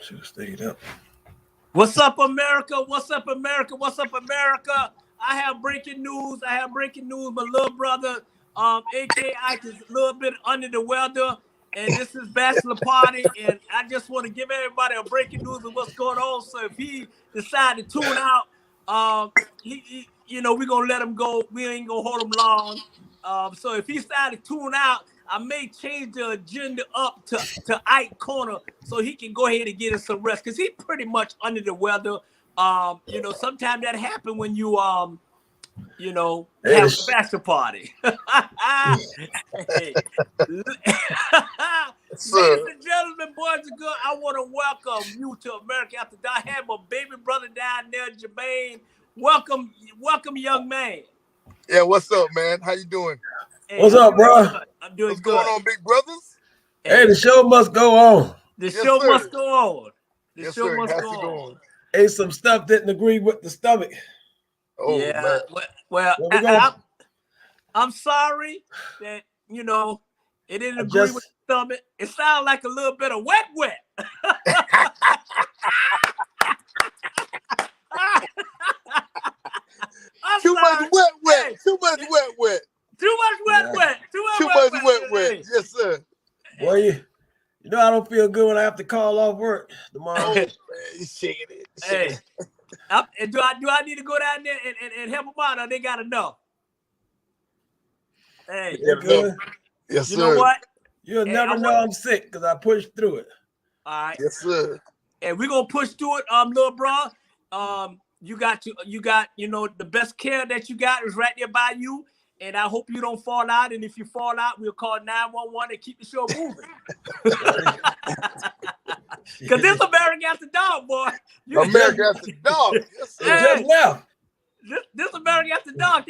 Should have stayed up. What's up, America? What's up, America? What's up, America? I have breaking news. My little brother, A.K. Ike, is a little bit under the weather, and this is Bachelor Party, and I just want to give everybody a breaking news of what's going on. So if he decide to tune out, we're going to let him go. We ain't going to hold him long. So if he decide to tune out, I may change the agenda up to Ike Corner so he can go ahead and get us some rest because he's pretty much under the weather. Sometimes that happens when you have a bachelor party. Ladies and gentlemen, boys and girls, I want to welcome you to America After Dark. I have my baby brother down there, Jermaine. Welcome, young man. Yeah, what's up, man? How you doing? Hey, what's up, bro? I'm doing What's good. going on, big brothers? Hey, the show must go on. The show must go on. The show must go on. Hey, some stuff didn't agree with the stomach. Oh, yeah. man. Well, I'm sorry that, it didn't agree with the stomach. It sounded like a little bit of wet. Too much wet. Hey. Too much wet. Too much wet. Too much wet. Yes, sir. Boy, I don't feel good when I have to call off work tomorrow. Oh, man, you shaking it. Hey, do I need to go down there and help them out, or they got enough? Hey, You're good. Yes, sir. You know what? You'll never know I'm sick because I pushed through it. All right. Yes, sir. And we're gonna push through it, little bro. You got the best care that you got is right there by you. And I hope you don't fall out. And if you fall out, we'll call 911 and keep the show moving. Because this America After Dark, boy. America After Dark. Yes, sir. Just left. This America After Dark.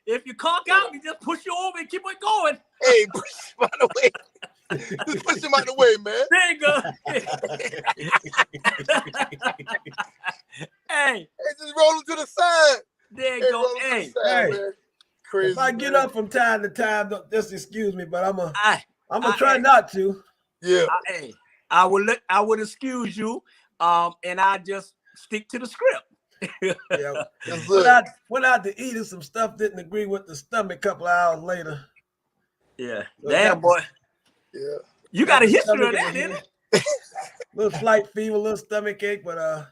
If you conk out, you just push you over and keep it going. Hey, push him out of the way. Just push him out of the way, man. There you go. Hey, just roll him to the side. might get up from time to time. Just excuse me, but I'm gonna try hey, not to. Yeah. Hey, I would excuse you, and I just stick to the script. Yeah. Yes, Went out to eat and some stuff didn't agree with the stomach a couple of hours later. Yeah. So Damn, boy. Yeah. You got a the history of stomach in that, the didn't head. it? Little flight fever, little stomach ache, but I'll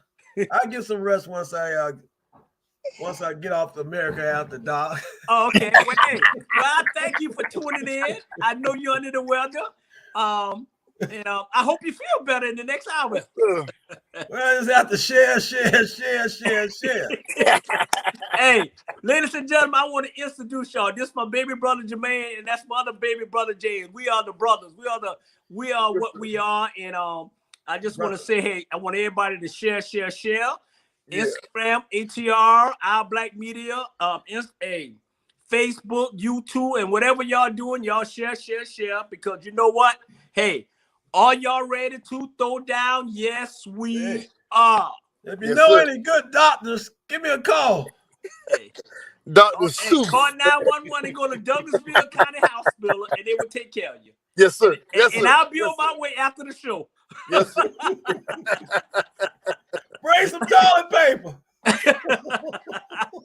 get some rest once I get off America after dark. Oh, okay. Well, hey, I thank you for tuning in. I know you're under the weather. And I hope you feel better in the next hour. Sir. Well, I just have to share. Hey, ladies and gentlemen, I want to introduce y'all. This is my baby brother Jermaine, and that's my other baby brother James. We are the brothers. We are what we are. And I just want to say, hey, I want everybody to share. Yeah. Instagram, ATR, Our Black Media, Facebook, YouTube, and whatever y'all doing, y'all share. Because you know what? Hey, are y'all ready to throw down? Yes, we are. If you know any good doctors, give me a call. Hey. Dr. Seuss. Call 911 and go to Douglasville County Hospital, and they will take care of you. Yes, sir. And I'll be on my way after the show. Yes, sir. Bring some toilet paper. All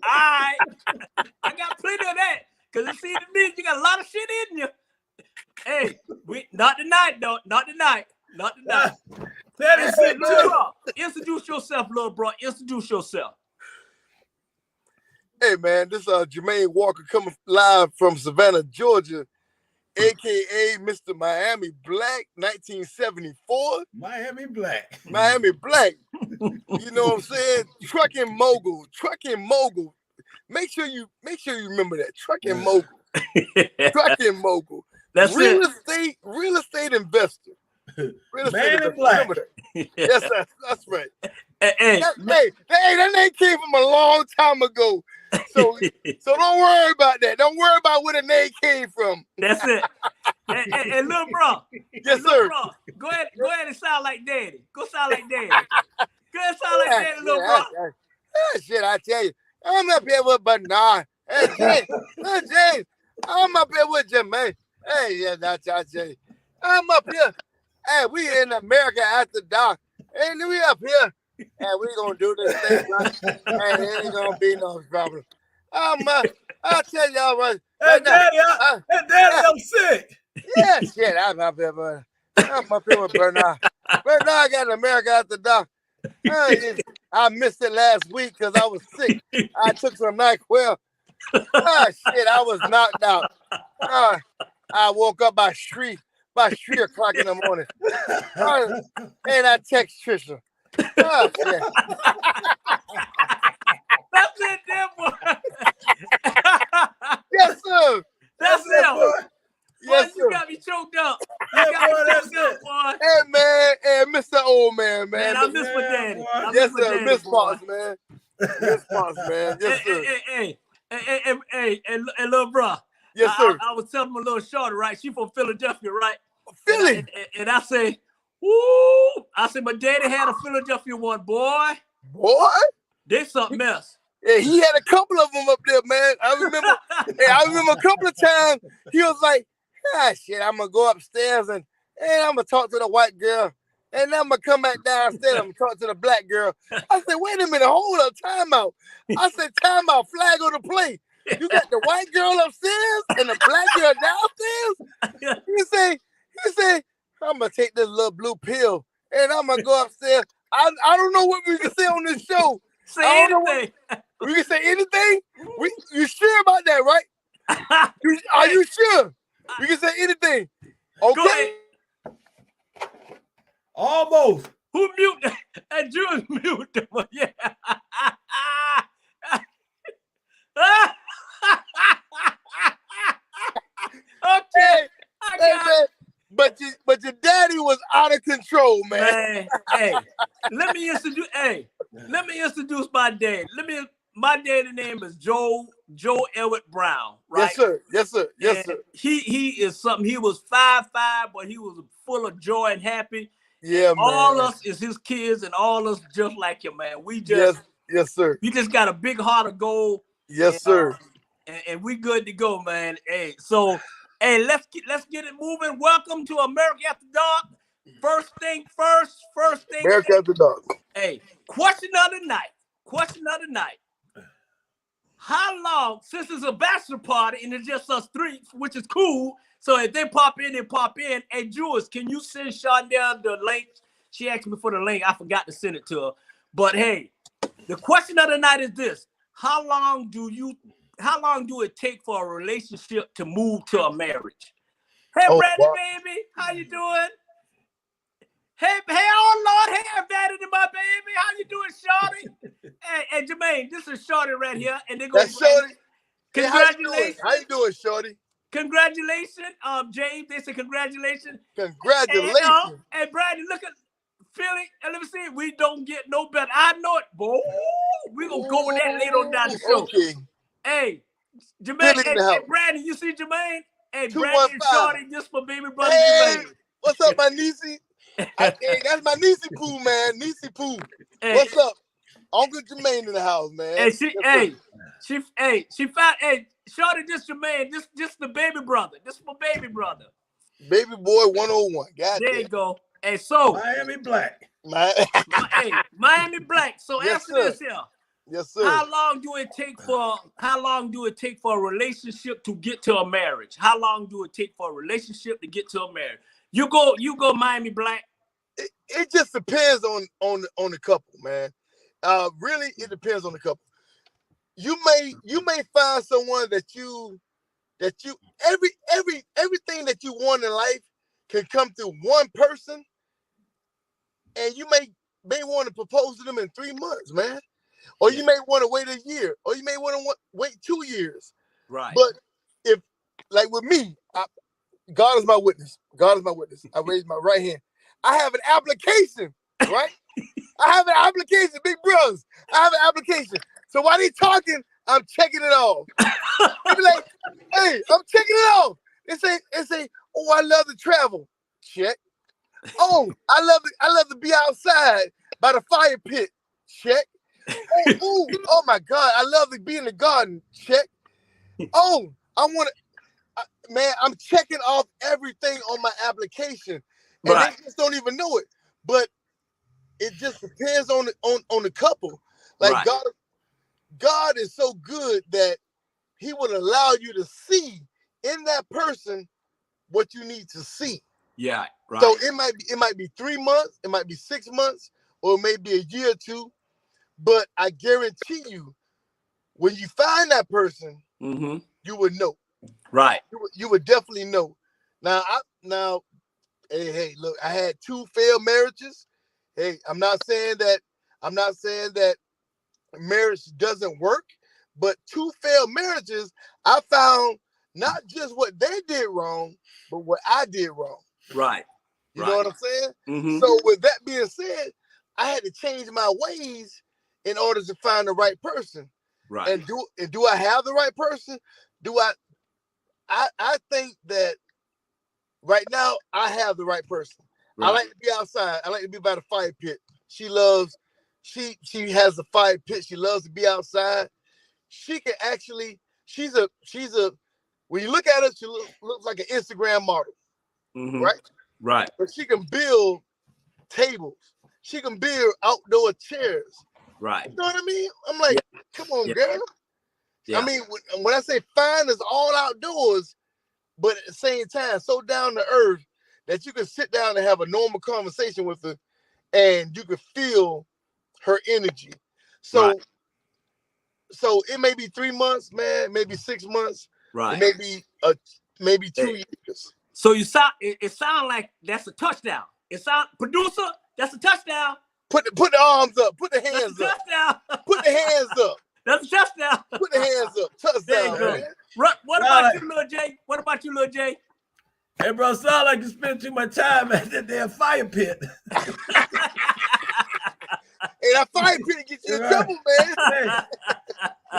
right. I got plenty of that. Because it seems to me you got a lot of shit in you. Hey, not tonight, though. Not tonight. That is it, too. Introduce yourself, little bro. Introduce yourself. Hey, man, this is Jermaine Walker coming live from Savannah, Georgia, a.k.a. Mr. Miami Black, 1974. Miami Black. Miami Black. You know what I'm saying? Trucking mogul. Make sure you remember that. Trucking mogul. That's real it. Real estate investor. Man in Black. Yes, that's right. Hey, that name came from a long time ago. So don't worry about that. Don't worry about where the name came from. That's it. Hey, little bro. Yes, sir. Bro, go ahead and sound like daddy. Go sound like daddy. Go ahead and sound like daddy, little bro. Shit, I tell you. I'm up here with Bernard. Hey, James. I'm up here with Jermaine. Hey, yeah, that's I tell you. I'm up here. Hey, we in America after dark. And we up here. And we gonna do this thing, right? And it ain't gonna be no problem. I'll tell y'all what. Hey, Daddy, I'm sick. Yeah, shit, I'm up here, but I'm up here with Bernard. Bernard got in America after dark. I missed it last week because I was sick. I took some NyQuil. Shit, I was knocked out. I woke up by 3 o'clock in the morning. And I text Trisha. Oh, shit. That's it, there, boy. Yes, sir. That's it, boy. Yes, You got me choked up. Boy. Hey, man. Hey, Mr. Old man. Man, I miss my daddy. Yes, sir. Miss Fox, man. Miss Fox, man. Yes, sir. Hey, little bro. Yes, sir. I was telling my little shorty, right? She from Philadelphia, right? Philly. And I say, woo! I said, my daddy had a Philadelphia one, boy. Boy? They something else. Yeah, he had a couple of them up there, man. I remember a couple of times he was like, shit, I'm going to go upstairs and I'm going to talk to the white girl. And I'm going to come back downstairs. I'm going to talk to the black girl. I said, wait a minute, hold up, time out. I said, time out, flag on the play. You got the white girl upstairs and the black girl downstairs? He say, I'm going to take this little blue pill and I'm going to go upstairs. I don't know what we can say on this show. Say anything. We can say anything? You sure about that, right? Are you sure? We can say anything. Okay. Almost. Who mute? And June mute them. Yeah. Okay. Man, but your daddy was out of control, man. Hey, let me introduce my dad. My dad's name is Joe Elwood Brown, right? Yes, sir. He is something. He was 5'5", but he was full of joy and happy. Yeah, man. All us is his kids, and all us just like him, man. We just yes, sir. We just got a big heart of gold. Yes, sir. and we good to go, man. Hey, so hey, let's get it moving. Welcome to America After Dark. First thing first. America After Dark. Hey, question of the night. How long, since it's a bachelor party and it's just us three, which is cool. So if they pop in, they pop in. Hey, Jules, can you send Shondell the link? She asked me for the link. I forgot to send it to her. But hey, the question of the night is this: How long do it take for a relationship to move to a marriage? Hey, Brandy, baby, how you doing? Hey, oh Lord, hey, Vanity, my baby, how you doing, Shorty? Hey, Jermaine, this is Shorty right here, and they go. That's Shorty. Congratulations. Hey, how you doing, Shorty? Congratulations, James. They said congratulations. Congratulations. Hey, Brandy, look at Philly, and let me see. We don't get no better. I know it, boy. We're gonna go with that later on down the show. Okay. Hey, Jermaine, hey, Brandy, you see Jermaine? Hey, Brandy and Shorty, just for baby brother Jermaine. What's up, my niecey? Hey, that's my niecey Pooh, man. Niecey Pooh. Hey, what's up? Uncle Jermaine in the house, man. Hey, she found. Hey, Shorty, this Jermaine, this the baby brother. This my baby brother. Baby boy 101. There you go. Hey, so Miami Black. Miami Black. So yes, answer sir. this here. Yes, sir. How long do it take for a relationship to get to a marriage? How long do it take for a relationship to get to a marriage? You go Miami Black. It just depends on the couple, man. Really, it depends on the couple. You may find someone that you everything that you want in life can come through one person, and you may want to propose to them in 3 months, man. Or you may want to wait a year, or you may want to wait 2 years. Right. But if, like with me, God is my witness. God is my witness. I raised my right hand. I have an application, right? I have an application, big brothers. I have an application. So while they talking, I'm checking it off. They be like, hey, I'm checking it off. They say, oh, I love to travel. Check. Oh, I love to be outside by the fire pit. Check. Oh my God, I love to be in the garden. Check. Oh, man, I'm checking off everything on my application. And they just don't even know it. But it just depends on the couple. Like God is so good that he would allow you to see in that person what you need to see. Yeah, right. So it might be 3 months, it might be 6 months, or it may be a year or two. But I guarantee you, when you find that person, you would know. Right. You would definitely know. Now, hey, look, I had 2 failed marriages. Hey, I'm not saying that marriage doesn't work, but 2 failed marriages, I found not just what they did wrong, but what I did wrong. Right. You know what I'm saying? Mm-hmm. So with that being said, I had to change my ways in order to find the right person. Right. And do I have the right person? I think that right now I have the right person. Right. I like to be outside. I like to be by the fire pit. She has a fire pit. She loves to be outside. She can actually, she's a when you look at her, she looks like an Instagram model. Right? Right. But she can build tables. She can build outdoor chairs. Right. You know what I mean? I'm like, come on, girl. Yeah. I mean, when I say fine, it's all outdoors, but at the same time, so down to earth that you can sit down and have a normal conversation with her, and you can feel her energy. So, so it may be 3 months, man, maybe 6 months. Right. It may be 2 years. So it sound like that's a touchdown. Producer, that's a touchdown. Put the arms up. Put the hands up. Touchdown. Put the hands up. That's a touchdown. Put the hands up. Touchdown, man. What about you, Lil J? What about you, Lil J? Hey, bro, sound like you spend too much time at that damn fire pit. Hey, that fire pit gets you in trouble, man. Hey,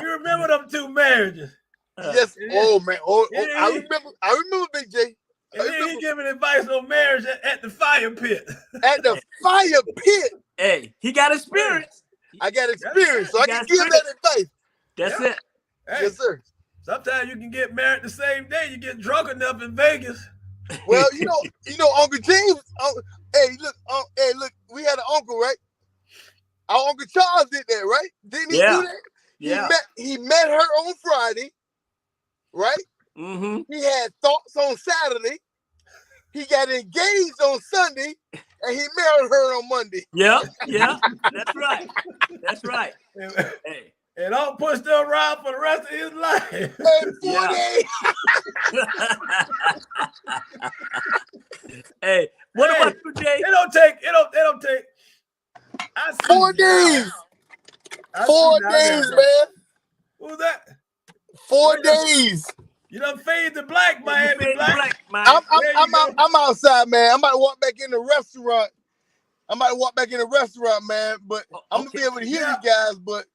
you remember them 2 marriages? Yes. Oh man. I remember Big J. And then he giving advice on marriage at the fire pit. At the fire pit. Hey, he got experience. I got experience, so I can give that advice. That's it. Hey. Yes, sir. Sometimes you can get married the same day. You get drunk enough in Vegas. Well, Uncle James. Hey, look, we had an uncle, right? Our Uncle Charles did that, right? Didn't he do that? Yeah. He met her on Friday, right? Mm-hmm. He had thoughts on Saturday. He got engaged on Sunday, and he married her on Monday. Yeah. That's right. That's right. Hey. And don't push them around for the rest of his life. Hey, 4 days. Hey, what about you, Jay? It don't take. I see 4 days. 4 days, man. Who's that? 4 days. You done fade to black, Miami Black. I'm outside, man. I'm about to walk back in the restaurant. Man. But I'm gonna be able to hear you guys. But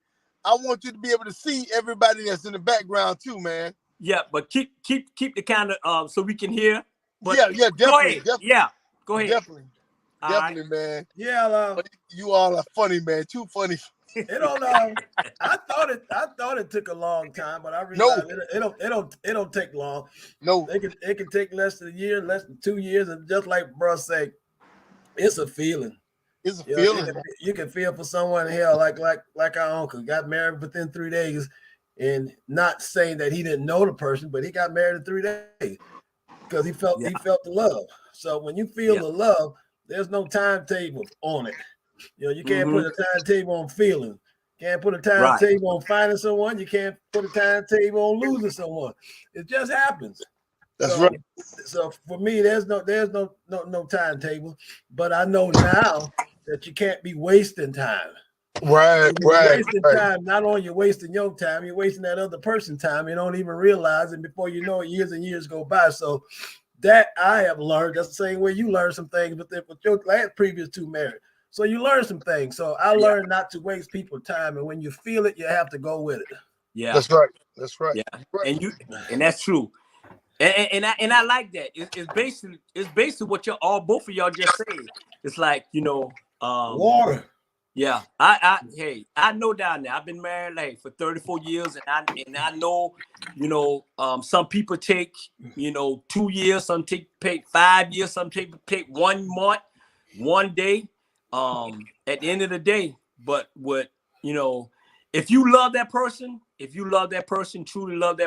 I want you to be able to see everybody that's in the background too, man. Yeah, but keep the kind of so we can hear. But yeah, definitely. Yeah, go ahead. Definitely, right. Man. Yeah, you all are funny, man. Too funny. It don't. I thought it took a long time, but I realized it don't take long. No, it can take less than a year, less than 2 years, and just like bro say, it's a feeling. It's a feeling. You can feel for someone. Hell, like our uncle got married within 3 days, and not saying that he didn't know the person, but he got married in 3 days because he felt the love. So when you feel the love, there's no timetable on it. You can't put a timetable on feeling. Can't put a timetable on finding someone. You can't put a timetable on losing someone. It just happens. That's right. So for me, there's no timetable. But I know now that you can't be wasting time. Right. Wasting time. Not only you're wasting your time, you're wasting that other person's time. You don't even realize it. Before you know it, years and years go by. So that I have learned. That's the same way you learned some things with your previous two married. So you learn some things. So I learned not to waste people's time. And when you feel it, you have to go with it. Yeah. That's right. Yeah. And that's true. And I like that. It's basically what both of y'all just said. It's like, water. Yeah. I know down there. I've been married for 34 years, and I know, some people take, 2 years, some take 5 years, some take 1 month, 1 day. At the end of the day, but if you love that person, truly love that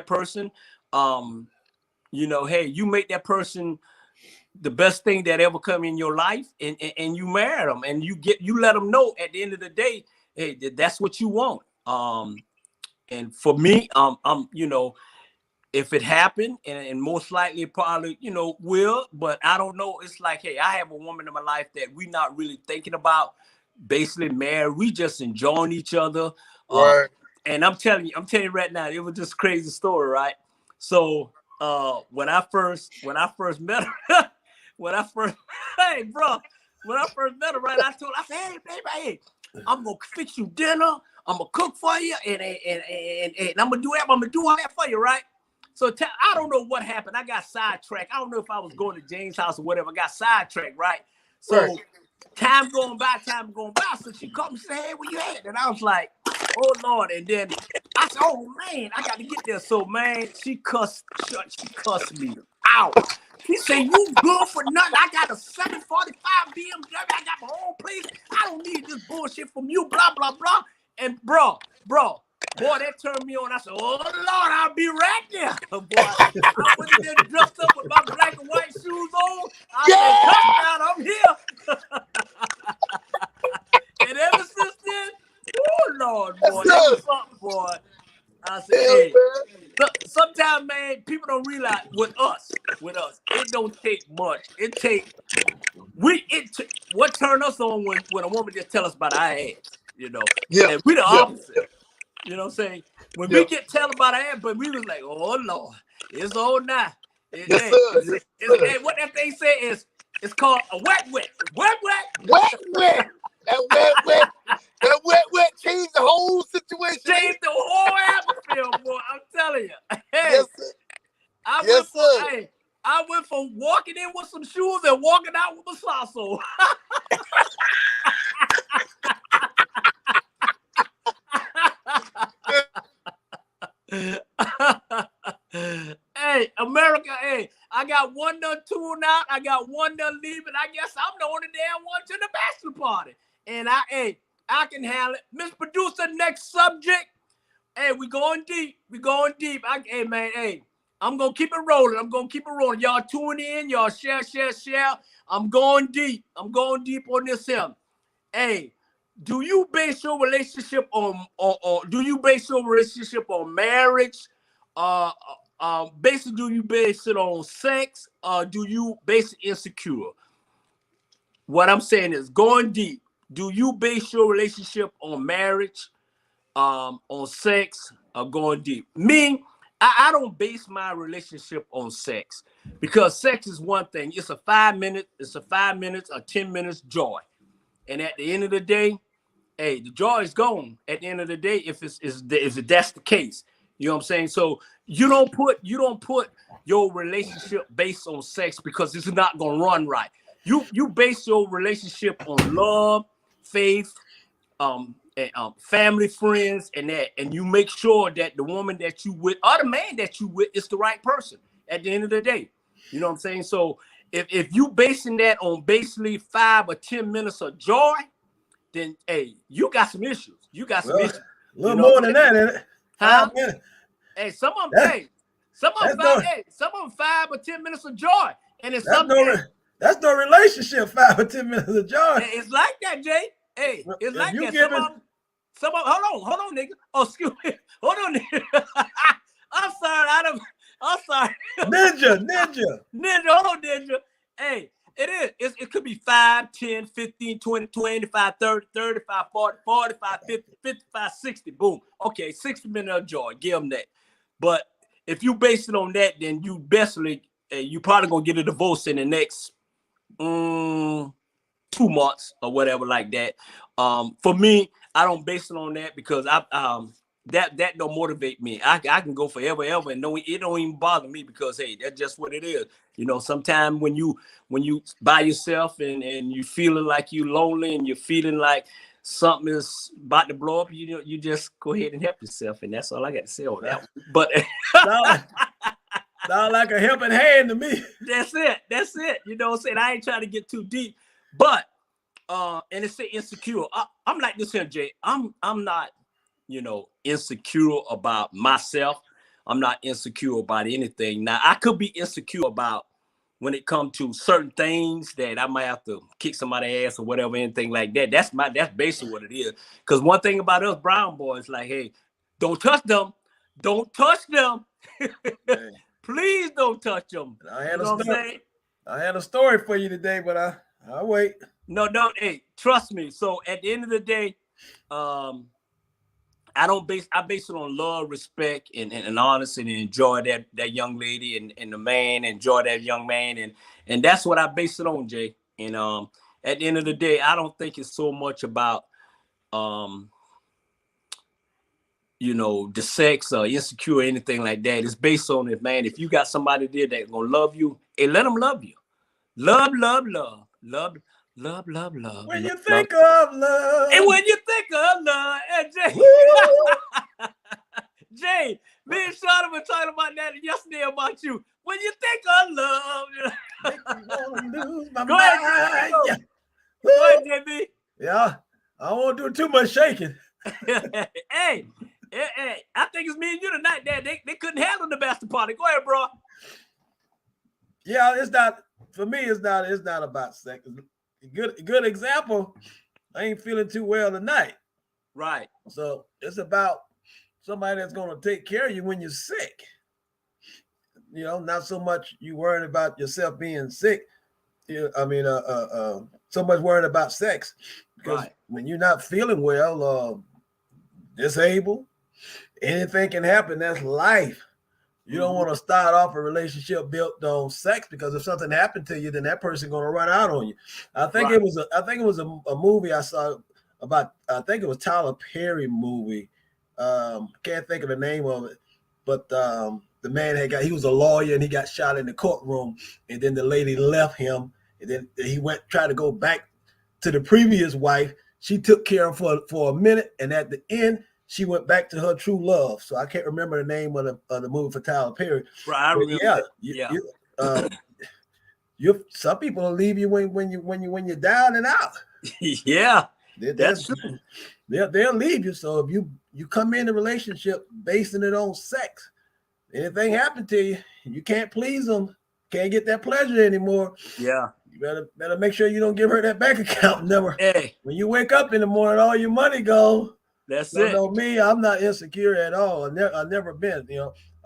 person, hey, you make that person the best thing that ever come in your life, and you marry them, and you let them know at the end of the day, hey, that's what you want. And for me, if it happened, and most likely it probably, will, but I don't know. It's like, hey, I have a woman in my life that we're not really thinking about basically married. We just enjoying each other. Right. And I'm telling you right now, it was just a crazy story, right? So when I first met her, when I first met her, right, I said, hey, baby, hey, I'm gonna fix you dinner, I'm gonna cook for you, and I'm gonna do all that for you, right? So I don't know what happened. I got sidetracked. I don't know if I was going to James' house or whatever. I got sidetracked, right? So time going by. So she called me and said, hey, where you at? And I was like, oh, Lord. And then I said, oh, man, I got to get there. So, man, she cussed me out. She said, you good for nothing. I got a 745 BMW. I got my own place. I don't need this bullshit from you, blah, blah, blah. And, bro, boy, that turned me on. I said, oh, Lord, I'll be right there. Boy, I went in there dressed up with my black and white shoes on. I said, touchdown, I'm here. And ever since then, oh, Lord, boy, that was something, boy. I said, hey, sometimes, man, people don't realize with us, it don't take much. What turned us on when a woman just tell us about our ass, Yeah. And we the opposite. You know what I'm saying? When we get tell about our ass, but we was like, oh, Lord, it's all now. What that thing say is, it's called a wet. That wet changed the whole situation. Changed the whole atmosphere, boy. I'm telling you. Hey, yes, sir. I went from walking in with some shoes and walking out with a socks on. Hey, America, hey, I got one done tune out. I got one done leaving. I guess I'm the only damn one to the bachelor party. And I can handle it. Miss Producer, next subject. Hey, we going deep. We going deep. Hey, man, hey, I'm going to keep it rolling. I'm going to keep it rolling. Y'all tune in. Y'all share. I'm going deep. I'm going deep on this here. Hey, do you base your relationship on, or do you base your relationship on marriage? Basically, do you base it on sex, or do you base it insecure? What I'm saying is going deep. Do you base your relationship on marriage, on sex, or going deep? Me, I don't base my relationship on sex, because sex is one thing. It's a 5 minutes, or 10 minutes joy. And at the end of the day, hey, the joy is gone at the end of the day if that's the case. You know what I'm saying? So you don't put your relationship based on sex, because it's not gonna run right. You base your relationship on love, faith, and, family, friends, and that, and you make sure that the woman that you with or the man that you with is the right person at the end of the day. You know what I'm saying? So if you basing that on basically 5 or 10 minutes of joy, then hey, you got some issues. You got some issues. A little more than that, isn't it? Huh? Hey, some of them 5 or 10 minutes of joy. And it's that's no relationship, 5 or 10 minutes of joy. It's like that, Jay. Hey, it's like that. Some of hold on, nigga. Oh, excuse me. Hold on, nigga. I'm sorry. Ninja. Hold on, Ninja. Hey, it is. It could be 5, 10, 15, 20, 25, 30, 35, 40, 45, 50, 55, 60. Boom. Okay, 60 minutes of joy. Give them that. But if you base it on that, then you basically, you probably going to get a divorce in the next 2 months or whatever like that. For me, I don't base it on that, because that don't motivate me. I can go forever, ever, and it don't even bother me, because hey, that's just what it is. You know, sometimes when you by yourself and you feeling like you lonely and you're feeling like something is about to blow up, you just go ahead and help yourself, and that's all I got to say on that one. But sound like a helping hand to me. That's it. You know what I'm saying? I ain't trying to get too deep, but and it's insecure. I'm like this here, Jay. I'm not, insecure about myself. I'm not insecure about anything. Now, I could be insecure about when it comes to certain things that I might have to kick somebody's ass or whatever, anything like that. That's basically what it is. Because one thing about us brown boys, like, hey, don't touch them. Don't touch them. Please don't touch them. I had a story for you today, but I'll wait. No, hey, trust me. So at the end of the day, I base it on love, respect, and honesty, and enjoy that young lady and the man, enjoy that young man, and that's what I base it on, Jay. And at the end of the day, I don't think it's so much about the sex or insecure or anything like that. It's based on it, man. If you got somebody there that's gonna love you, hey, let them love you. Love. When you think of love. And when you think of love, and Jay, me and Sean were talking about that yesterday about you. When you think of love, go ahead, JB. Yeah, I won't do too much shaking. Hey, I think it's me and you tonight. They couldn't handle the bachelor party. Go ahead, bro. Yeah, it's not for me. It's not about sex. Good example. I ain't feeling too well tonight. Right. So it's about somebody that's going to take care of you when you're sick. Not so much you worrying about yourself being sick. So much worrying about sex, because when you're not feeling well, disabled, anything can happen. That's life. You don't want to start off a relationship built on sex, because if something happened to you, then that person's going to run out on you. I think it was a movie I saw about. I think it was Tyler Perry movie. Can't think of the name of it, but the man he was a lawyer and he got shot in the courtroom, and then the lady left him, and then he tried to go back to the previous wife. She took care of him for a minute, and at the end, she went back to her true love. So I can't remember the name of the movie for Tyler Perry. Right, I remember. Yeah, Yeah. You some people will leave you when you're down and out. Yeah, that's true. They'll leave you. So if you come in a relationship basing it on sex, anything happened to you, you can't please them, can't get that pleasure anymore. Yeah. You better make sure you don't give her that bank account number. Hey, when you wake up in the morning, all your money go. That's so, it. No, me, I'm not insecure at all. I've never been.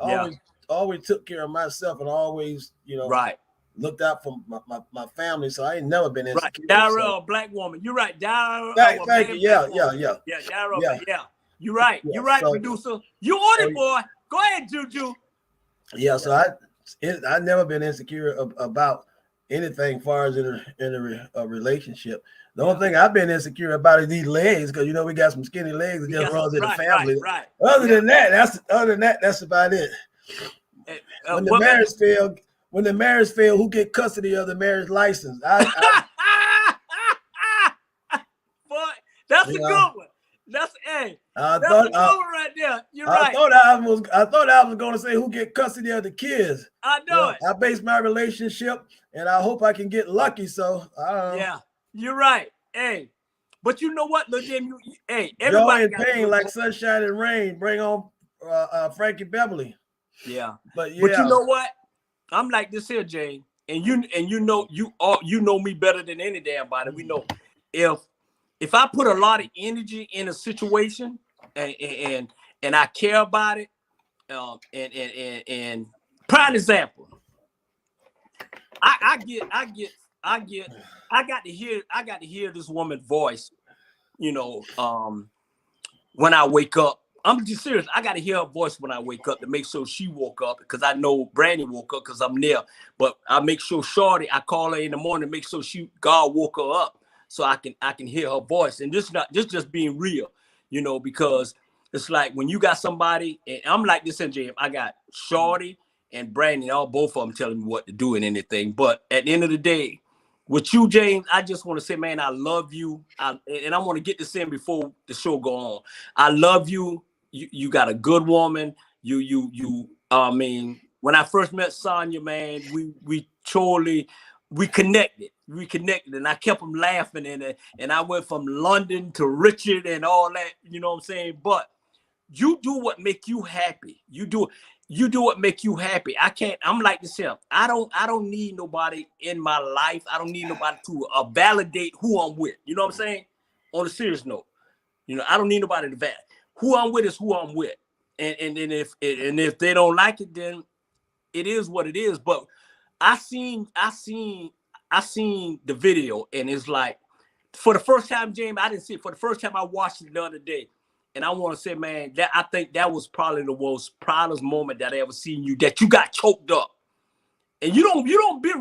I always took care of myself and always, right. looked out for my family. So I ain't never been insecure. Right. Dara, a black woman. You're right. Dara, thank you. Yeah. Yeah, Dara, yeah. You're right. Yeah, You're right, so, producer. You on it, boy. Go ahead, Juju. Yeah. So I've never been insecure about anything as far as in a relationship. The only thing I've been insecure about is these legs, because we got some skinny legs that just runs in the family. Right. Other than that, that's about it. When the marriage failed, who get custody of the marriage license? Boy, that's a good one. That's a good one right there. You're right. I thought I was going to say who get custody of the kids. I know it. I base my relationship, and I hope I can get lucky. So yeah, you're right. Hey, but you know what, Lil Jim? joy Everybody and pain like sunshine and rain. Bring on Frankie Beverly. Yeah, but you know what? I'm like this here, Jay, and you know me better than any damn body. We know if I put a lot of energy in a situation and I care about it, and prime example, I got to hear this woman's voice, when I wake up. I'm just serious. I got to hear her voice when I wake up to make sure she woke up, because I know Brandy woke up because I'm there. But I make sure Shorty, I call her in the morning, make sure God woke her up so I can hear her voice. And this just being real, because it's like when you got somebody, and I'm like this in jail, I got Shorty and Brandy, both of them telling me what to do and anything. But at the end of the day, with you, James, I just want to say, man, I love you. And I want to get this in before the show go on. I love you. You got a good woman. I mean, when I first met Sonya, man, we connected. We connected, and I kept them laughing, and I went from London to Richard and all that. You know what I'm saying? But you do what make you happy. You do what make you happy. I'm like this here. I don't need nobody in my life. I don't need nobody to validate who I'm with. You know what I'm saying? On a serious note, I don't need nobody to validate. Who I'm with is who I'm with. And if they don't like it, then it is what it is. But I seen the video, and it's like, for the first time, James, I didn't see it. For the first time, I watched it the other day. And I want to say, man, I think that was probably the most proudest moment that I ever seen you, that you got choked up. And you don't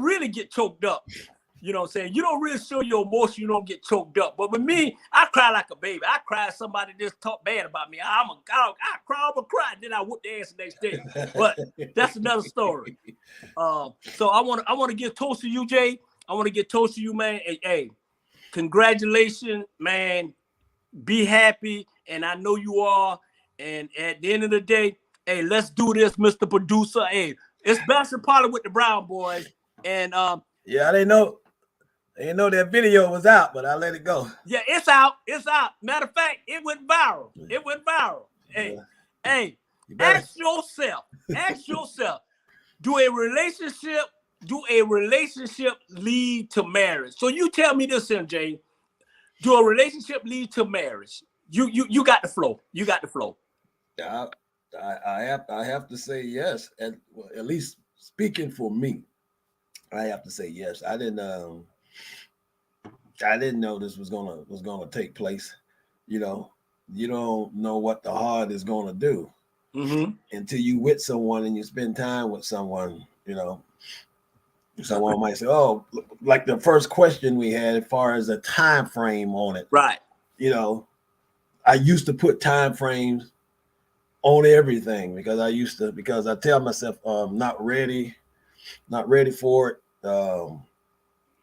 really get choked up. You know what I'm saying? You don't really show your emotion. You don't get choked up. But with me, I cry like a baby. I cry if somebody just talk bad about me. I cry, I'm a cry. Then I whoop their ass the next day. But that's another story. So I want to give toast to you, Jay. I want to give toast to you, man. Hey, congratulations, man. Be happy, and I know you are. And at the end of the day, hey, let's do this, Mr. Producer. Hey, it's Bachelor Party with the Brown Boys. And yeah, I didn't know that video was out, but I let it go. Yeah, it's out. It's out. Matter of fact, it went viral. Hey, ask yourself, do a relationship lead to marriage? So you tell me this, MJ. Do a relationship lead to marriage? You got the flow. You got the flow. Yeah, I have to say yes. At least speaking for me, I have to say yes. I didn't know this was gonna take place. You don't know what the heart is gonna do until you with someone and you spend time with someone. Someone might say, "Oh, like the first question we had, as far as a time frame on it." Right. I used to put time frames on everything because I tell myself, not ready for it.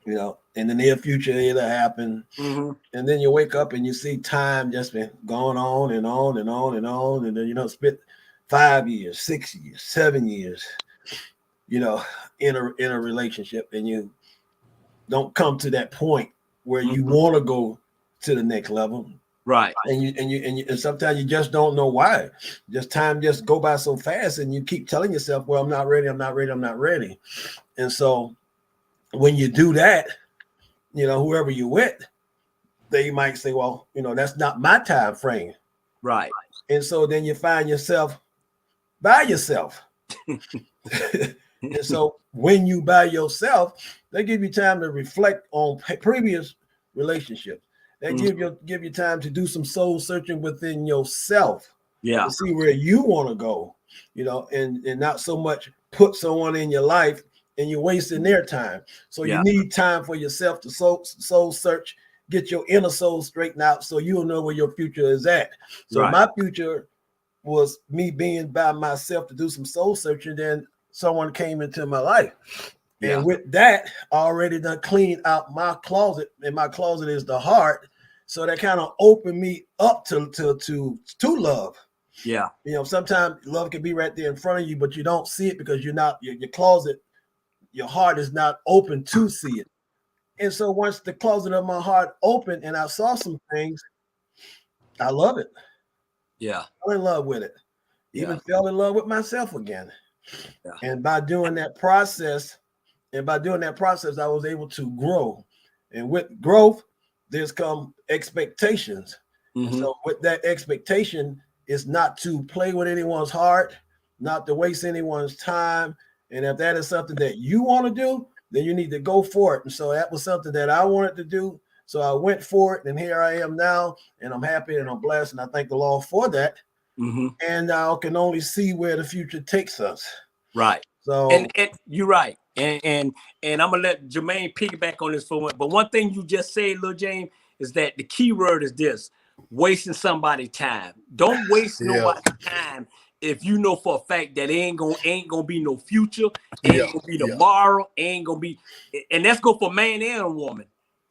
you know, in the near future it'll happen. And then you wake up and you see time just been going on and on and on and on. And then, you know, spent 5 years, 6 years, 7 years, you know, in a relationship, and you don't come to that point where you want to go to the next level. Right. And sometimes you just don't know why. Just time just go by so fast, and you keep telling yourself, well, I'm not ready, I'm not ready, I'm not ready. And so when you do that, you know, whoever you with, they might say, well, you know, that's not my time frame. Right. And so then you find yourself by yourself. And so when you by yourself, they give you time to reflect on previous relationships. They give you time to do some soul searching within yourself. Yeah. To see where you want to go, you know, and not so much put someone in your life and you're wasting their time. So you need time for yourself to soul search, get your inner soul straightened out so you'll know where your future is at. So my future was me being by myself to do some soul searching. Then someone came into my life. And with that, I already done cleaned out my closet, and my closet is the heart. So that kind of opened me up to love. Yeah. You know, sometimes love can be right there in front of you, but you don't see it because you're not, your closet, your heart is not open to see it. And so once the closet of my heart opened and I saw some things, I love it. Yeah. I fell in love with it. Even fell in love with myself again. Yeah. And by doing that process, I was able to grow. And with growth, there's come expectations. And so with that expectation is not to play with anyone's heart, not to waste anyone's time. And if that is something that you want to do, then you need to go for it. And so that was something that I wanted to do. So I went for it, and here I am now, and I'm happy and I'm blessed, and I thank the Lord for that. And I can only see where the future takes us. Right. So and you're right. And I'm gonna let Jermaine piggyback on this for a minute. But one thing you just said, Lil James, is that the key word is this: wasting somebody's time. Don't waste nobody's time if you know for a fact that ain't gonna be no future, ain't gonna be tomorrow, ain't gonna be. And that's go for man and a woman.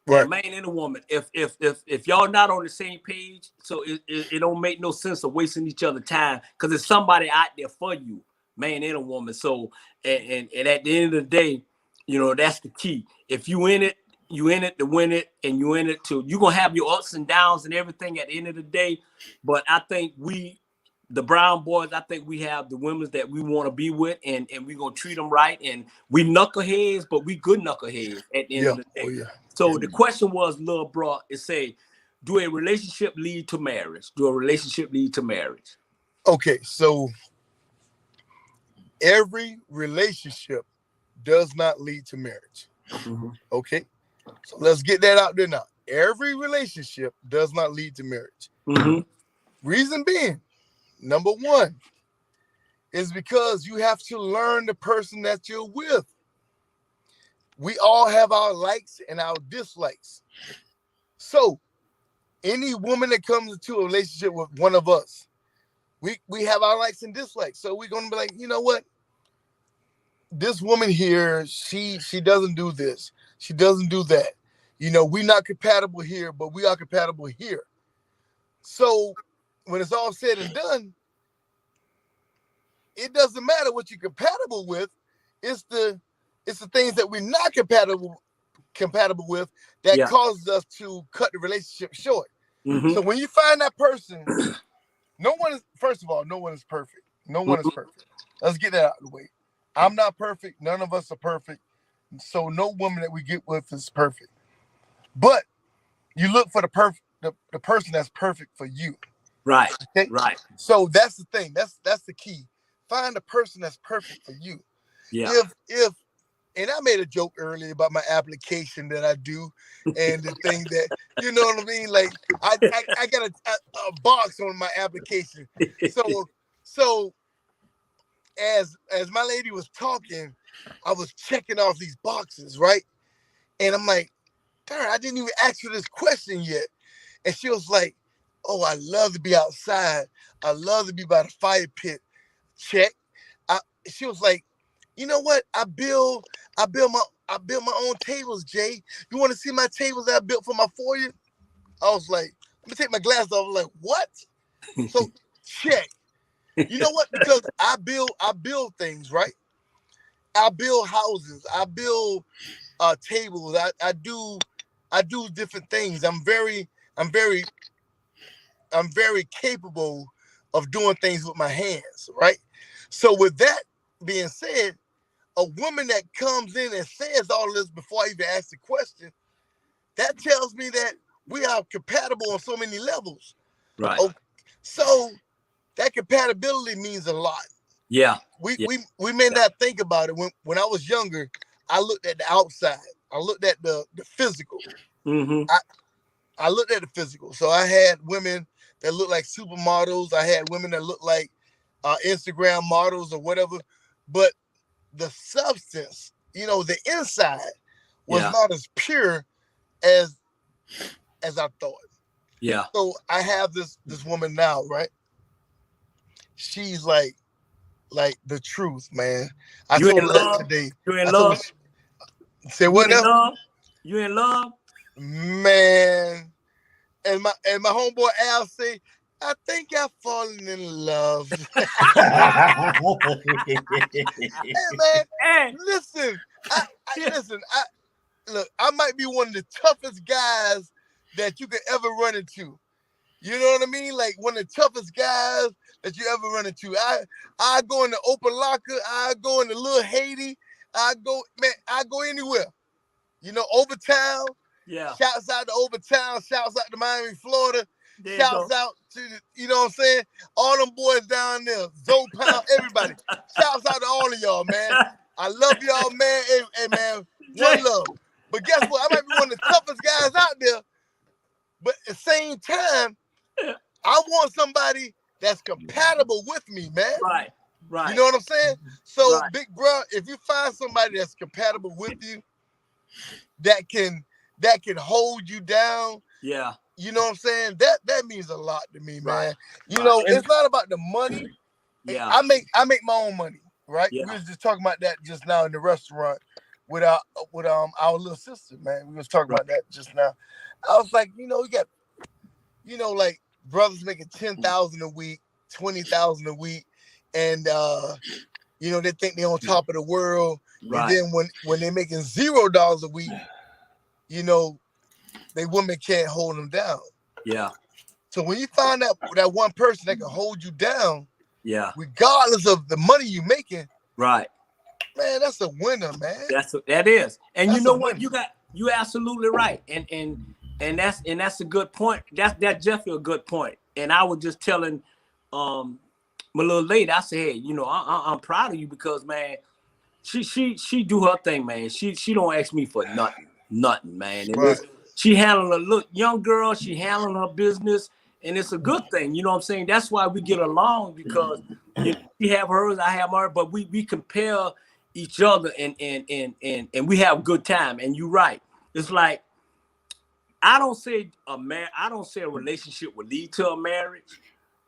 Right. Man and a woman. If y'all not on the same page, so it don't make no sense of wasting each other time, because there's somebody out there for you, man and a woman. So and at the end of the day, you know, that's the key. If you in it to win it, and you in it to, you're gonna have your ups and downs and everything at the end of the day. But I think the Brown boys, I think we have the women that we want to be with, and we're gonna treat them right. And we knuckleheads, but we good knuckleheads at the end of the day. So the question was, Lil Bro, is say, do a relationship lead to marriage? Do a relationship lead to marriage? Okay, so every relationship does not lead to marriage. Okay, so let's get that out there now. Every relationship does not lead to marriage. Reason being, number one, is because you have to learn the person that you're with. We all have our likes and our dislikes. So any woman that comes into a relationship with one of us, we have our likes and dislikes. So we're gonna be like, you know what? This woman here, she doesn't do this. She doesn't do that. You know, we're not compatible here, but we are compatible here. So when it's all said and done, it doesn't matter what you're compatible with. It's the things that we're not compatible with that causes us to cut the relationship short. So when you find that person, first of all, no one is perfect. No one is perfect. Let's get that out of the way. I'm not perfect. None of us are perfect. So no woman that we get with is perfect. But you look for the person that's perfect for you. Right. Okay? Right. So that's the thing. That's the key. Find a person that's perfect for you. Yeah. And I made a joke earlier about my application that I do, and the thing that, you know what I mean? Like I got a box on my application. So as my lady was talking, I was checking off these boxes, right? And I'm like, darn, I didn't even ask her this question yet. And she was like, oh, I love to be outside. I love to be by the fire pit. Check. She was like, you know what? I build my own tables, Jay. You want to see my tables that I built for my foyer? I was like, let me take my glasses off. I was like, what? So check. You know what? Because I build things, right? I build houses. I build tables. I do different things. I'm very capable of doing things with my hands, right? So with that being said, a woman that comes in and says all this before I even ask the question, that tells me that we are compatible on so many levels. Right. Oh, so that compatibility means a lot. Yeah. We may not think about it. When I was younger, I looked at the outside. I looked at the physical. Mm-hmm. I looked at the physical. So I had women that looked like supermodels. I had women that looked like Instagram models or whatever. But the substance, the inside was not as pure as I thought. Yeah. So I have this woman now, right? She's like the truth, man. I You told in her love? that today. You in I told love? her, say what You in now? love? You in love? Man. And my homeboy Al say, I think I've fallen in love. Hey man, Hey. listen. Look, I might be one of the toughest guys that you could ever run into. You know what I mean? Like one of the toughest guys that you ever run into. I go in the open locker, I go in the little Haiti, I go anywhere. Overtown. Yeah. Shouts out to Overtown, shouts out to Miami, Florida. There you Shouts go. out to you know what I'm saying? All them boys down there, Zoe Pound, everybody. Shouts out to all of y'all, man. I love y'all, man. Hey man, one love. But guess what? I might be one of the toughest guys out there. But at the same time, I want somebody that's compatible with me, man. Right. Right. You know what I'm saying? So, right. big bro, if you find somebody that's compatible with you, that can hold you down. Yeah. You know what I'm saying? That means a lot to me, man. Right. You know, it's not about the money. Yeah. I make my own money, right? Yeah. We was just talking about that just now in the restaurant with our little sister, man. We was talking about that just now. I was like, we got, like brothers making 10,000 a week, 20,000 a week, and they think they're on top of the world. Right. And then when they're making $0 a week, they women can't hold them down. Yeah. So when you find that one person that can hold you down, yeah, regardless of the money you making, right, man, that's a winner, man. That is. And that's you know what? You're absolutely right. And that's a good point. That's definitely a good point. And I was just telling my little lady, I said, hey, I'm proud of you because, man, she do her thing, man. She don't ask me for nothing, man. And she handling a little young girl, she handling her business, and it's a good thing. You know what I'm saying? That's why we get along, because she have hers, I have hers, but we compare each other and we have a good time. And you're right. It's like I don't say a relationship will lead to a marriage.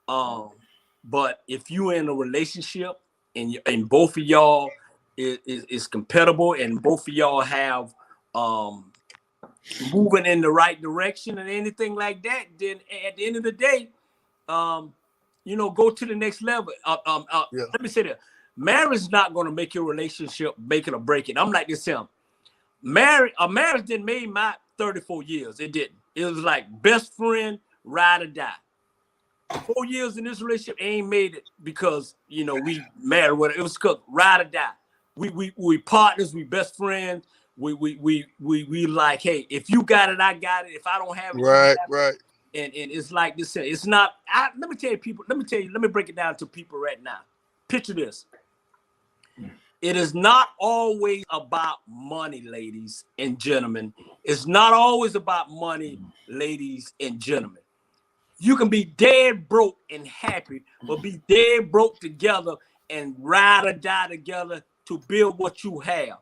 But if you're in a relationship and both of y'all is compatible and both of y'all have moving in the right direction and anything like that, then at the end of the day, go to the next level. Let me say that marriage is not going to make your relationship make it or break it. I'm like this him. A marriage didn't make my 34 years. It didn't. It was like best friend, ride or die. 4 years in this relationship ain't made it because we married. It was because ride or die. We partners. We best friends. We like, hey, if you got it, I got it. If I don't have it, right. And it's like this. It's not. Let me tell you, people. Let me break it down to people right now. Picture this. It is not always about money, ladies and gentlemen. It's not always about money, ladies and gentlemen. You can be dead broke and happy, but be dead broke together and ride or die together to build what you have.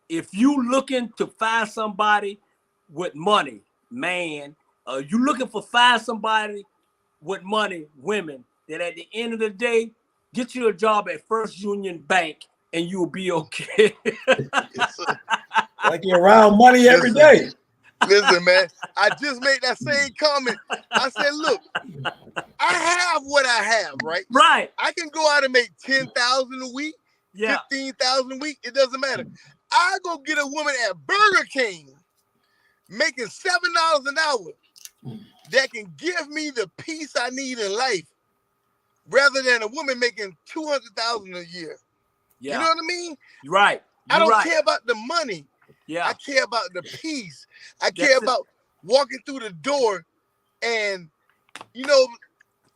If you looking to find somebody with money, man, you looking for find somebody with money, women, then at the end of the day, get you a job at First Union Bank and you'll be okay. Yes, sir. Like you're around money every day. Listen, man, I just made that same comment. I said, look, I have what I have, right? Right. I can go out and make 10,000 a week, Yeah. 15,000 a week. It doesn't matter. I go get a woman at Burger King making $7 an hour that can give me the peace I need in life, rather than a woman making 200,000 a year. Yeah. You know what I mean? You're right. I don't right. care about the money. Yeah. I care about the peace. I care about walking through the door, and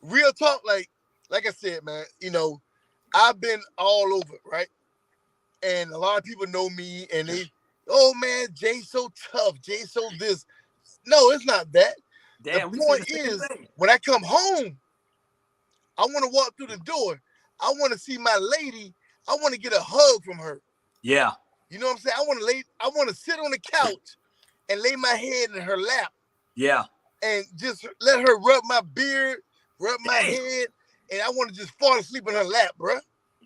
real talk, like I said, man, I've been all over, right? And a lot of people know me, and they, oh man, Jay's so tough, Jay's so this. No, it's not that. Damn, the point is, when I come home, I want to walk through the door. I want to see my lady. I want to get a hug from her. Yeah. You know what I'm saying? I want to sit on the couch and lay my head in her lap. Yeah. And just let her rub my beard, rub my head, and I want to just fall asleep in her lap, bro.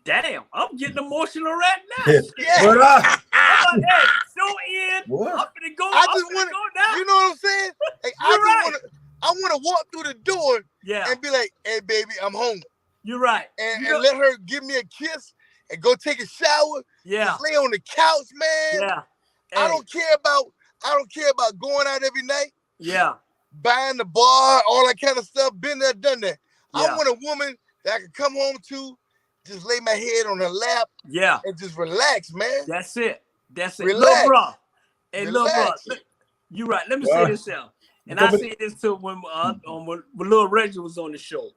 Damn, I'm getting emotional right now. Yeah. I'm like, hey, so in. What? I'm gonna go. I just want to go now. You know what I'm saying? Like, I want to walk through the door and be like, hey, baby, I'm home. You're right. And let her give me a kiss and go take a shower. Yeah. Just lay on the couch, man. Yeah. Hey. I don't care about going out every night. Yeah. Buying the bar, all that kind of stuff. Been there, done that. Yeah. I want a woman that I can come home to, just lay my head on her lap. Yeah. And just relax, man. That's it. Relax. Little bro. Hey, little bro. You're right. Let me say this out. And I say this to when little Reggie was on the show.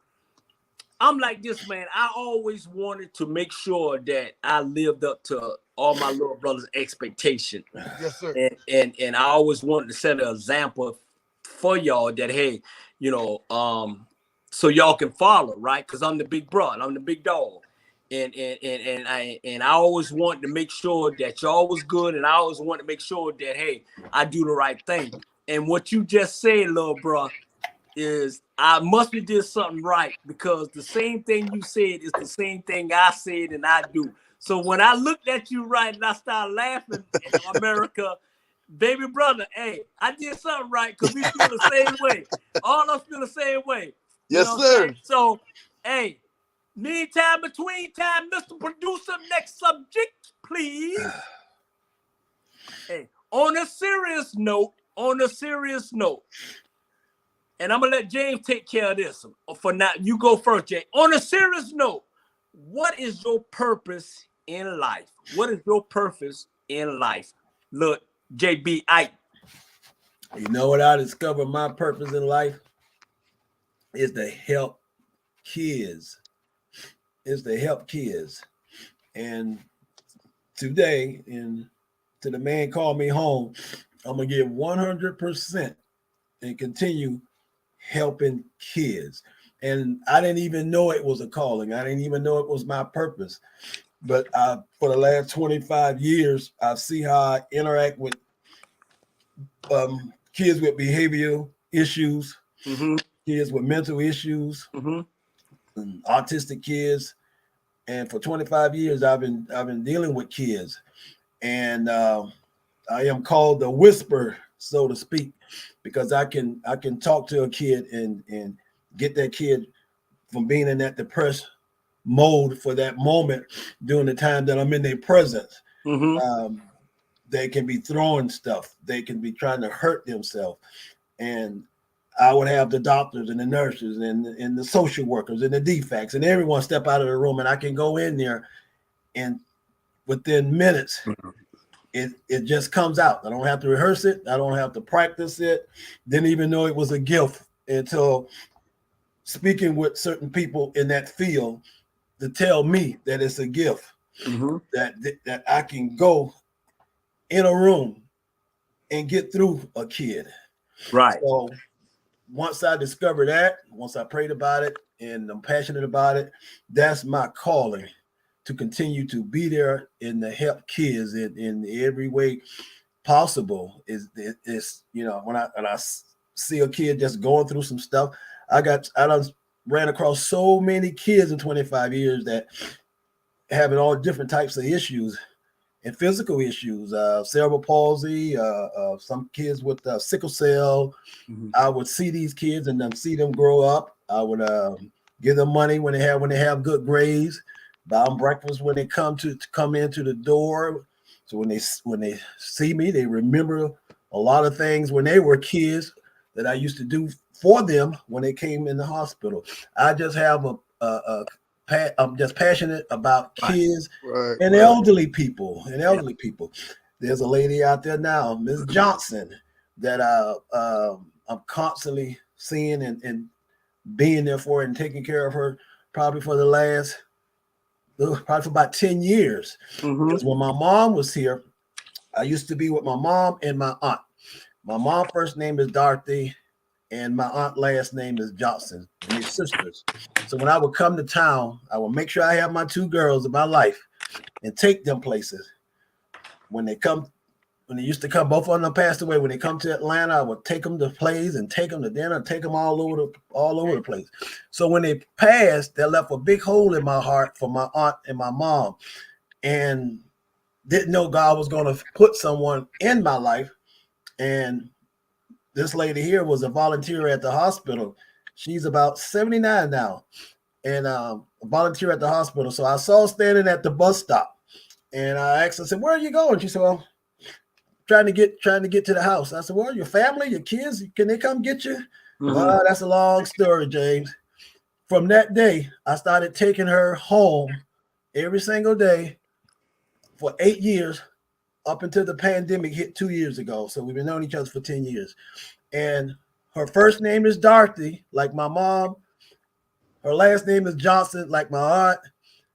I'm like this, man. I always wanted to make sure that I lived up to all my little brother's expectation. Yes, sir. And I always wanted to set an example for y'all that, hey, so y'all can follow, right? Because I'm the big brother, I'm the big dog. And I always wanted to make sure that y'all was good, and I always wanted to make sure that, hey, I do the right thing. And what you just said, little bro, is I must have did something right, because the same thing you said is the same thing I said and I do. So when I looked at you right and I started laughing, America, baby brother, hey, I did something right, because we feel the same way. All of us feel the same way. Yes, sir. So, hey, meantime, between time, Mr. Producer, next subject, please. Hey, on a serious note, and I'm going to let James take care of this for now. You go first, Jay. On a serious note, what is your purpose in life? What is your purpose in life? Look, JB, you know what I discovered my purpose in life is to help kids. And today, to the man call me home, I'm going to give 100% and continue helping kids. And I didn't even know it was a calling. I didn't even know it was my purpose. But for the last 25 years, I see how I interact with kids with behavioral issues, kids with mental issues, and autistic kids. And for 25 years, I've been dealing with kids. And I am called the whisper, so to speak, because I can talk to a kid and get that kid from being in that depressed mode for that moment during the time that I'm in their presence. They can be throwing stuff. They can be trying to hurt themselves. And I would have the doctors and the nurses and the social workers and the defects and everyone step out of the room, and I can go in there, and within minutes, it just comes out. I don't have to rehearse it. I don't have to practice it. Didn't even know it was a gift until speaking with certain people in that field to tell me that it's a gift, that I can go in a room and get through a kid. Right. So once I discovered that, once I prayed about it and I'm passionate about it, that's my calling, to continue to be there and to help kids in every way possible. Is when I see a kid just going through some stuff, I done ran across so many kids in 25 years that having all different types of issues and physical issues, cerebral palsy, some kids with sickle cell. Mhm. I would see these kids and then see them grow up. I would give them money when they have good grades, buy them breakfast when they come into the door. So when they see me, they remember a lot of things when they were kids that I used to do for them when they came in the hospital. I just have I'm just passionate about kids and elderly people. People. There's a lady out there now, Ms. Johnson, that I'm constantly seeing and being there for and taking care of her probably for about 10 years. Because when my mom was here, I used to be with my mom and my aunt. My mom first name is Dorothy, and my aunt last name is Johnson, and they're sisters. So when I would come to town, I would make sure I have my two girls in my life and take them places. When they used to come, both of them passed away. When they come to Atlanta, I would take them to plays and take them to dinner, take them all over the place. So when they passed, they left a big hole in my heart for my aunt and my mom, and didn't know God was going to put someone in my life. And this lady here was a volunteer at the hospital. She's about 79 now, and a volunteer at the hospital. So I saw her standing at the bus stop, and I asked her, I said, "Where are you going?" She said, "Well, trying to get to the house." I said, "Well, your family, your kids, can they come get you?" Well, that's a long story, James. From that day, I started taking her home every single day for 8 years, up until the pandemic hit 2 years ago. So we've been knowing each other for 10 years. And her first name is Dorothy, like my mom. Her last name is Johnson, like my aunt.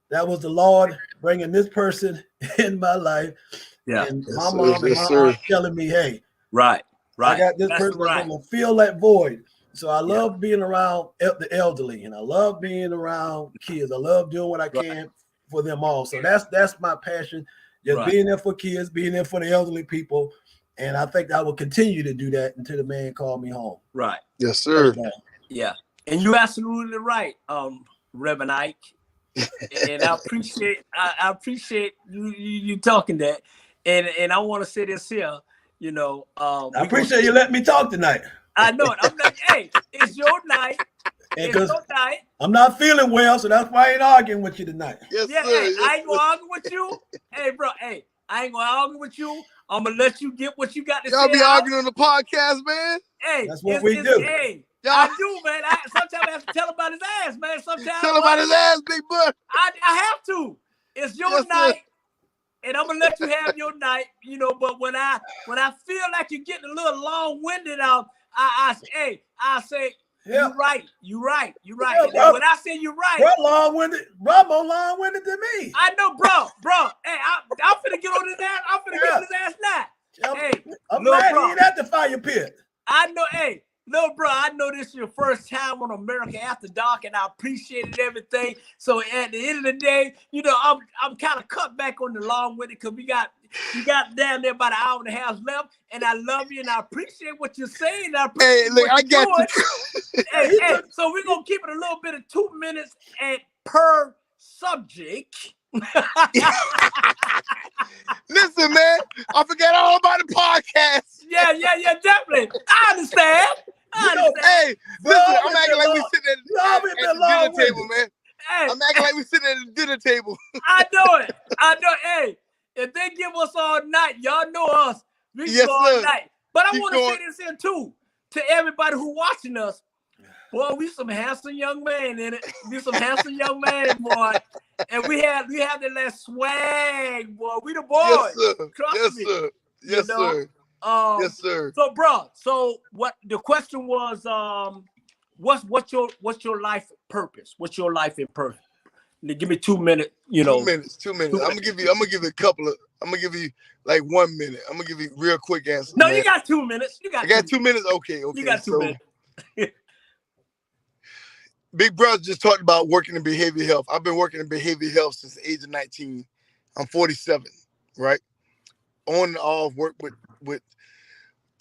That was the Lord bringing this person in my life. Yeah. And my mom and my aunt telling me, "Hey, right. I got this person that's going to fill that void." So I love being around the elderly, and I love being around kids. I love doing what I can for them all. So that's my passion. Just being there for kids, being there for the elderly people. And I think I will continue to do that until the man called me home. Right. Yes, sir. Yeah. And you're absolutely right, Reverend Ike. And I appreciate you talking that. And I want to say this here, I appreciate you letting me talk tonight. I know it. I'm like, hey, it's your night. It's your night. I'm not feeling well, so that's why I ain't arguing with you tonight. Yes, yeah, sir. hey, I ain't gonna argue with you. Hey, bro, hey, I ain't gonna argue with you. I'm gonna let you get what you got to say. Y'all be arguing on the podcast, man. Hey, that's what we do. Hey, I do, man. Sometimes I have to tell him about his ass, man. Sometimes tell him about his ass, big boy. I have to. It's your night, and I'm gonna let you have your night. But when I feel like you're getting a little long-winded out, I say. Yeah. You're right. Yeah, when I say you're right, bro, long-winded. Bro, more long-winded than me. I know, bro. Hey, I'm finna get on his ass. I'm finna get on his ass now. I'm glad he ain't at the fire pit. I know, hey, little bro, I know this is your first time on America After Dark, and I appreciated everything. So at the end of the day, I'm kind of cut back on the long-winded because you got down there about an hour and a half left, and I love you, and I appreciate what you're saying. I got you. hey, so we're going to keep it a little bit of 2 minutes per subject. Listen, man, I forgot all about the podcast. Yeah, definitely. I understand. Hey, listen, I'm acting like we sitting at the dinner table, man. Hey. I'm acting like we sitting at the dinner table. I know it. Hey, if they give us all night, y'all know us. We go all night. But I want to say this in too, to everybody who watching us. Boy, we some handsome young man in it. We some handsome young man, boy. And we have that last swag, boy. We the boys. Yes, sir. Trust me. Sir. Yes, sir. Yes, sir. So, bro, what the question was, what's your life purpose? What's your life in purpose? Give me 2 minutes, 2 minutes. I'm gonna give you I'm gonna give you like 1 minute. I'm gonna give you real quick answer. No, man. You got 2 minutes. I got 2 minutes. Okay. You got 2 minutes. Big brother just talked about working in behavioral health. I've been working in behavioral health since the age of 19. I'm 47, right? On and off, work with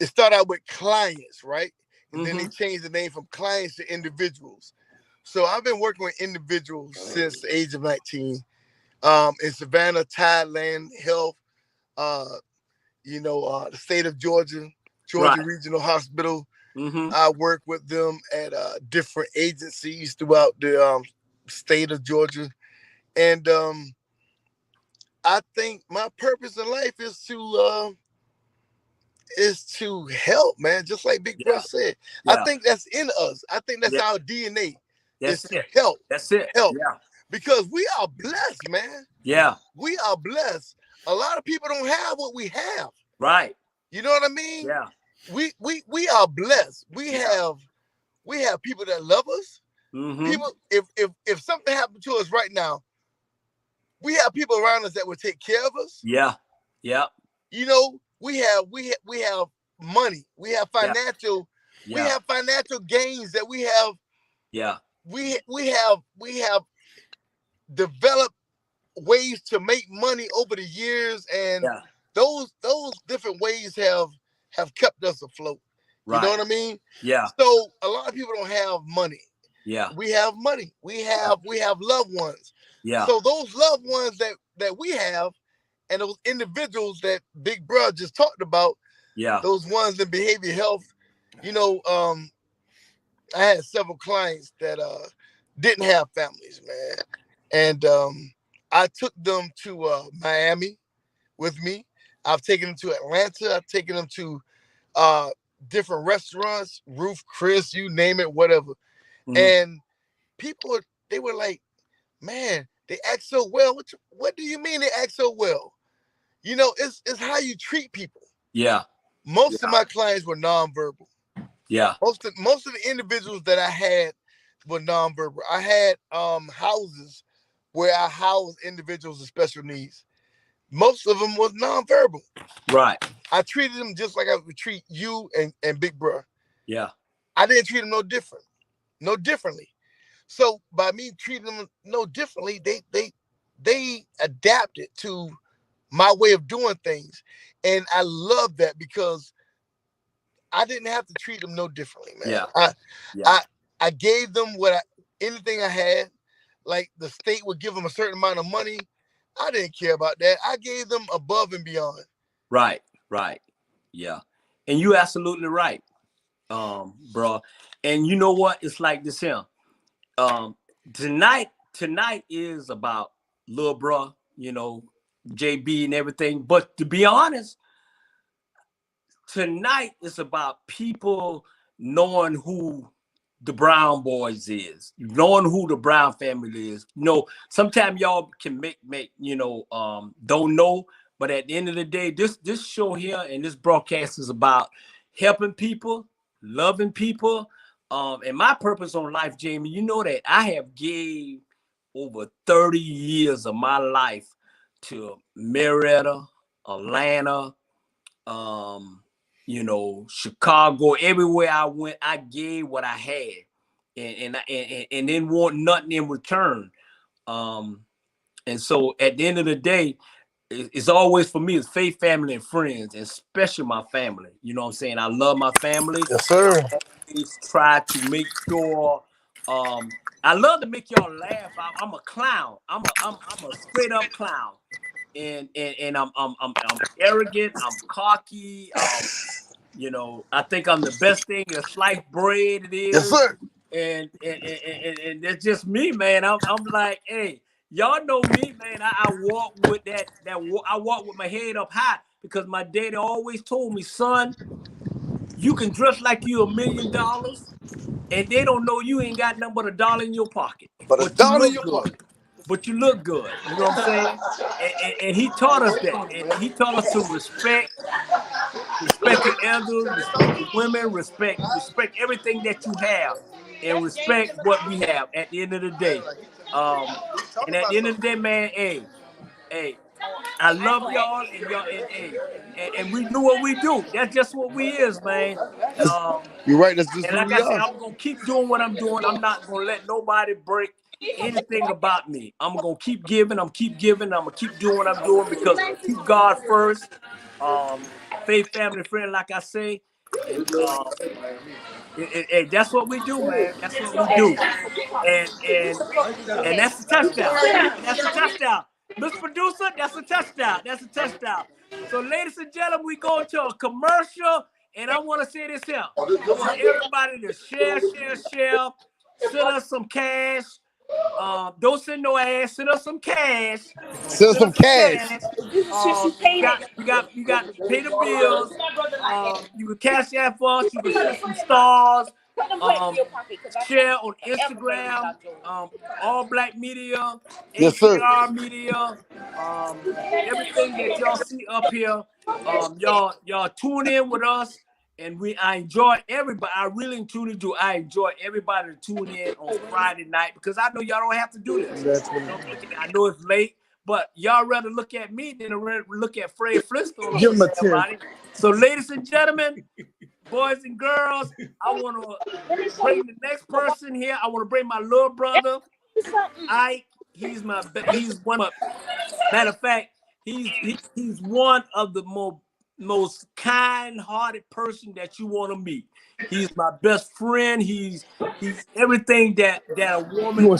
it started out with clients, right? And then they changed the name from clients to individuals. So I've been working with individuals since the age of 19. in Savannah, Thailand Health, uh, the state of Georgia, Right. Georgia Regional Hospital. Mm-hmm. I work with them at different agencies throughout the state of Georgia. And I think my purpose in life is to help, man. Just like Big Bro Yeah. said, I Yeah. think that's in us. I think that's Yeah. our DNA is That's to it. help, That's it. help, Yeah. because we are blessed, man. Yeah. We are blessed. A lot of people don't have what we have. Right. You know what I mean? Yeah. We are blessed. We have people that love us. Mm-hmm. People, if something happened to us right now, we have people around us that will take care of us. Yeah. Yeah. We have money. We have financial. Yeah. We have financial gains that we have. Yeah. We have developed ways to make money over the years, and Yeah. those different ways have kept us afloat. You know Right. what I mean? Yeah. So a lot of people don't have money. Yeah. We have money. We have loved ones. Yeah. So those loved ones that we have, and those individuals that Big Bro just talked about, Yeah. those ones in behavior health, I had several clients that didn't have families, man. And I took them to Miami with me. I've taken them to Atlanta. I've taken them to different restaurants, Roof Chris, you name it, whatever. Mm-hmm. And people, they were like, man, they act so well. What do you mean they act so well? It's how you treat people. Yeah. Most of my clients were nonverbal. Yeah. Most of the individuals that I had were nonverbal. I had houses where I housed individuals with special needs. Most of them was nonverbal. Right. I treated them just like I would treat you and Big Bro. Yeah. I didn't treat them no differently. So by me treating them no differently, they adapted to my way of doing things. And I love that because I didn't have to treat them no differently, man. Yeah. I gave them anything I had. Like the state would give them a certain amount of money. I didn't care about that. I gave them above and beyond. Right. Yeah. And you absolutely right, bro. And you know what? It's like this here. Tonight is about little bro, JB and everything. But to be honest, tonight is about people knowing who the Brown boys is, knowing who the Brown family is. Sometimes y'all can make don't know, but at the end of the day, this show here and this broadcast is about helping people, loving people. And my purpose on life, Jamie, you know that I have gave over 30 years of my life to Marietta, Atlanta, Chicago. Everywhere I went, I gave what I had, and didn't want nothing in return. And so at the end of the day, it's always for me, it's faith, family, and friends, and especially my family. You know what I'm saying? I love my family. Yes, sir. I always try to make sure. I love to make y'all laugh. I'm a clown. I'm a straight up clown, and I'm arrogant. I'm cocky. I think I'm the best thing in sliced bread it is. Yes, sir. And that's just me, man. I'm like, hey. Y'all know me, man. I walk with I walk with my head up high because my daddy always told me, son, you can dress like you $1 million, and they don't know you ain't got nothing but $1 in your pocket. But you look good. But you look good. You know what I'm saying? And he taught us that. And he taught us to respect the elders, respect the women, respect everything that you have, and respect what we have at the end of the day. And at the end of the day, man, hey, I love y'all and we do what we do. That's just what we is, man. You're right. That's just and like I said, I'm gonna keep doing what I'm doing. I'm not gonna let nobody break anything about me. I'm gonna keep giving. I'm gonna keep doing what I'm doing because keep God first. Faith, family, friend, like I say, and that's what we do, man. That's what we do. And that's the touchdown. That's the touchdown. Miss Producer, that's a touchdown. That's a touchdown. So, ladies and gentlemen, we go to a commercial, and I want to say this here. I want everybody to share. Send us some cash. Don't send no ass. Send us some cash. Send us some cash. You got to pay the bills. You can cash that for us. You can send some stars. Share on Instagram. All Black Media. Yes, sir. ATR Media. Everything that y'all see up here. Y'all tune in with us. And I enjoy everybody. I really truly do. I enjoy everybody to tune in on Friday night because I know y'all don't have to do this. I know it's late, but y'all rather look at me than look at Fred Flintstone. Give him a 10. So, ladies and gentlemen, boys and girls, I want to bring the next person here. I want to bring my little brother, Ike. He's one of, matter of fact, he's one of the most kind-hearted person that you want to meet. He's my best friend. He's everything that a woman.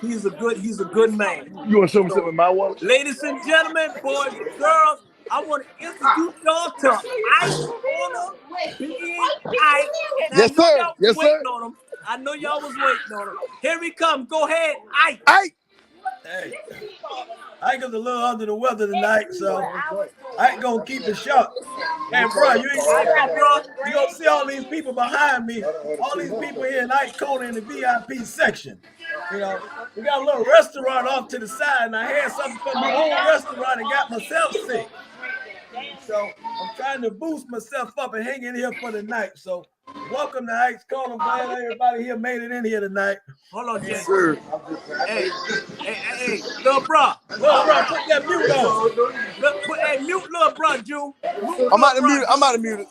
He's a good man. You want to show me something with my wallet? Ladies and gentlemen, boys and girls, I want to introduce y'all to Ice Corner, Big Ike. Yes, sir. Yes, sir. I know y'all was waiting on him. Here he comes. Go ahead, Ike. Ike. Hey, Ike is a little under the weather tonight, so I ain't gonna keep it short. Hey, bro, you gonna see all these people behind me, all these people here in Ike Corner in the VIP section. You know, we got a little restaurant off to the side, and I had something for my own restaurant and got myself sick. So I'm trying to boost myself up and hang in here for the night. So welcome to Ike's Corner. I'm glad everybody here made it in here tonight. Hold on, Yes, Jay. sir. Hey, little bro, put that mute on. Mute little bro, Jew. I'm out to mute it.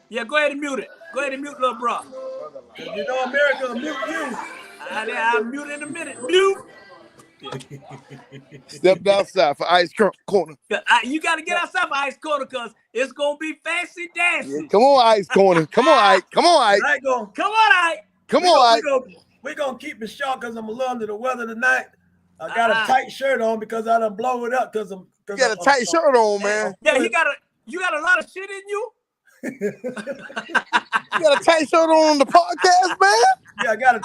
Yeah, go ahead and mute it. Go ahead and mute little bro. You know America will mute you. I'll mute in a minute. Mute. Step outside for Ice Corner. You got to get outside for Ice Corner because it's going to be fancy dancing. Yeah, come on, Ice Corner. Come on, Ike. Come on, Ike. Come on, Ike. Come on, Ike. We're going to keep it short because I'm a little under the weather tonight. I got a tight shirt on because I done blow it up because I'm. You got a tight shirt on, man. Yeah, you got a lot of shit in you. You got a tight shirt on the podcast, man? Yeah, I got a.